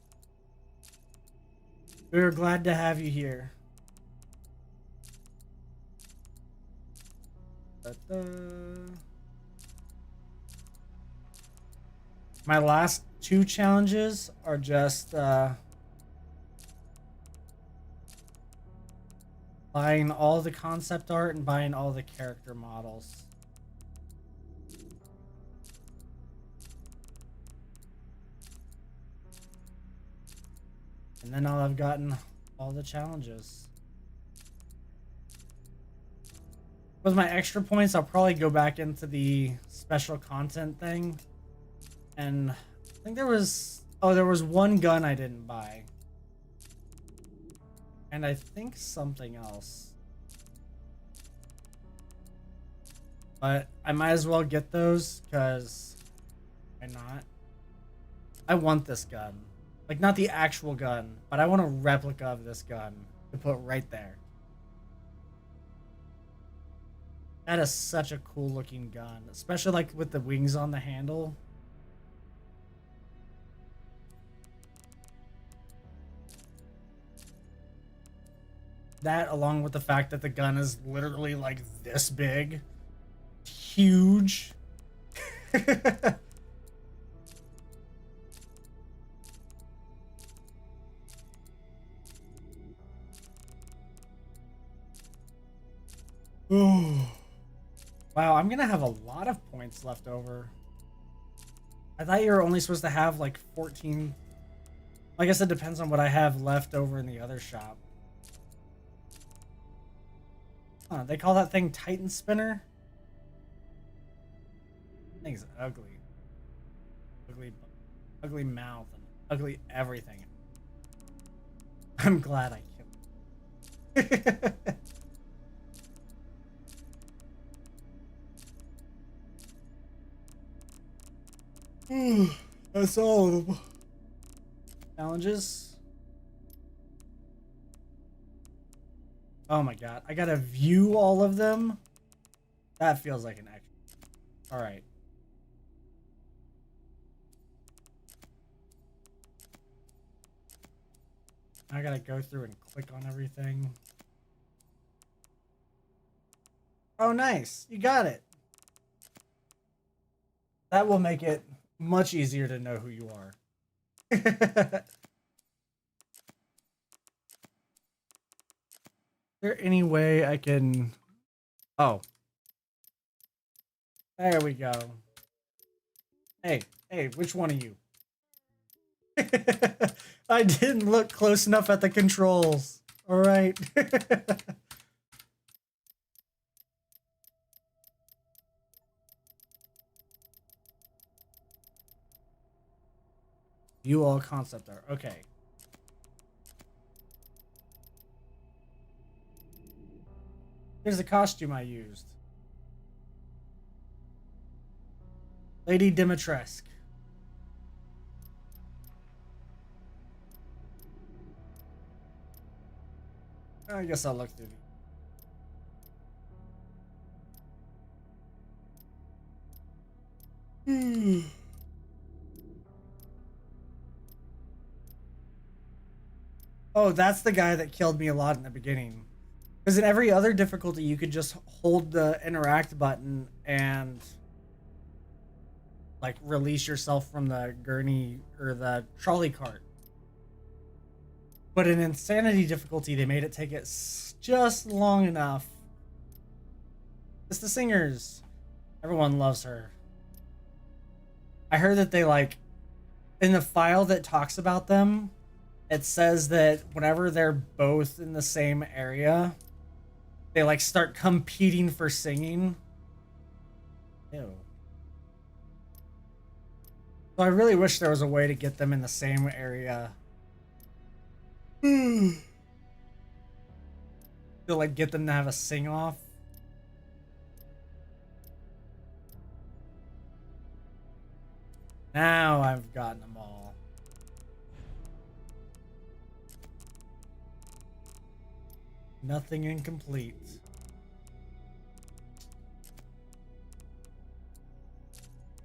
We were glad to have you here. My last 2 challenges are just buying all the concept art and buying all the character models. And then I'll have gotten all the challenges. With my extra points, I'll probably go back into the special content thing. And I think there was... Oh, there was one gun I didn't buy. And I think something else. But I might as well get those, because... Why not? I want this gun. Like, not the actual gun, but I want a replica of this gun to put right there. That is such a cool looking gun, especially like with the wings on the handle. That, along with the fact that the gun is literally like this big, huge. Wow, I'm gonna have a lot of points left over. I thought you were only supposed to have like 14. I guess it depends on what I have left over in the other shop. Huh, they call that thing Titan Spinner? Thing's ugly. Ugly mouth and ugly everything. I'm glad I killed it. That's all of them. Challenges. Oh my god, I gotta view all of them? That feels like an extra. Alright. I gotta go through and click on everything. Oh nice, you got it. That will make it much easier to know who you are. Is there any way I can... Oh. There we go. Hey, which one of you? I didn't look close enough at the controls. All right. You all concept art. Okay. Here's the costume I used. Lady Dimitrescu. I guess I'll look through the... Oh, that's the guy that killed me a lot in the beginning. Because in every other difficulty, you could just hold the interact button and like release yourself from the gurney or the trolley cart. But in insanity difficulty, they made it take it just long enough. It's the singers. Everyone loves her. I heard that they like, in the file that talks about them, it says that whenever they're both in the same area, they like start competing for singing. Ew. So I really wish there was a way to get them in the same area. To like get them to have a sing off. Now I've gotten them all. Nothing incomplete.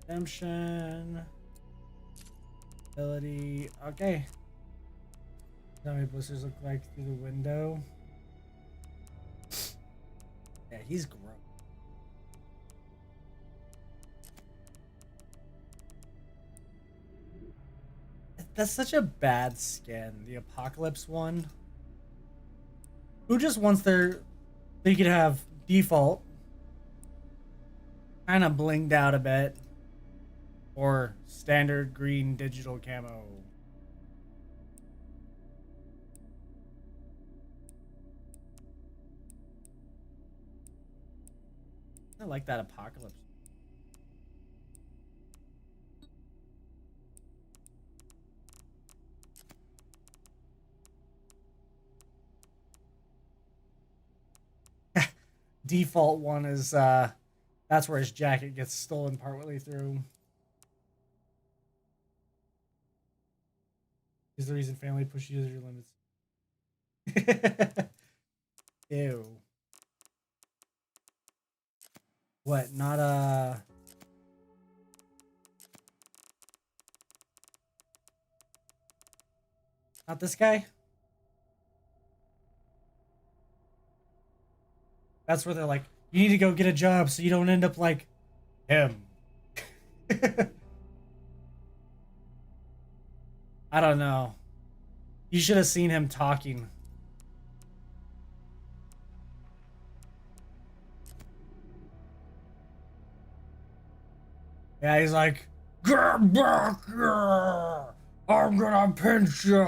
Redemption. Ability. Okay. How many blisters look like through the window? Yeah, he's gross. That's such a bad skin, the Apocalypse one. Who just wants they could have default, kind of blinged out a bit, or standard green digital camo. I like that Apocalypse. Default one is that's where his jacket gets stolen partway through. Is the reason family pushes you to your limits. Ew. What? Not not this guy? That's where they're like, you need to go get a job so you don't end up like him. I don't know. You should have seen him talking. Yeah, he's like, get back here! I'm gonna pinch you!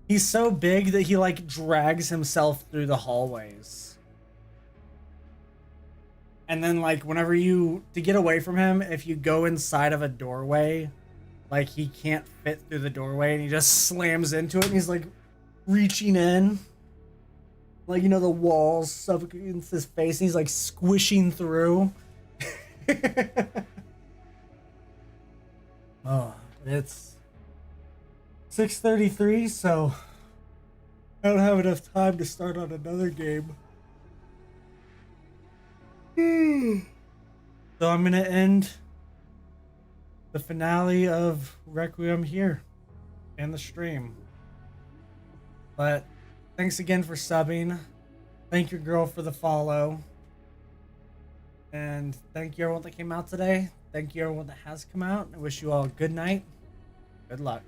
He's so big that he like drags himself through the hallways. And then like whenever to get away from him, if you go inside of a doorway, like he can't fit through the doorway and he just slams into it and he's like reaching in. Like, you know, the walls suffocate against his face and he's like squishing through. Oh, it's 6:33, so I don't have enough time to start on another game. So I'm gonna end the finale of Requiem here and the stream. But thanks again for subbing. Thank your girl for the follow. And thank you everyone that came out today. Thank you everyone that has come out. I wish you all a good night. Good luck.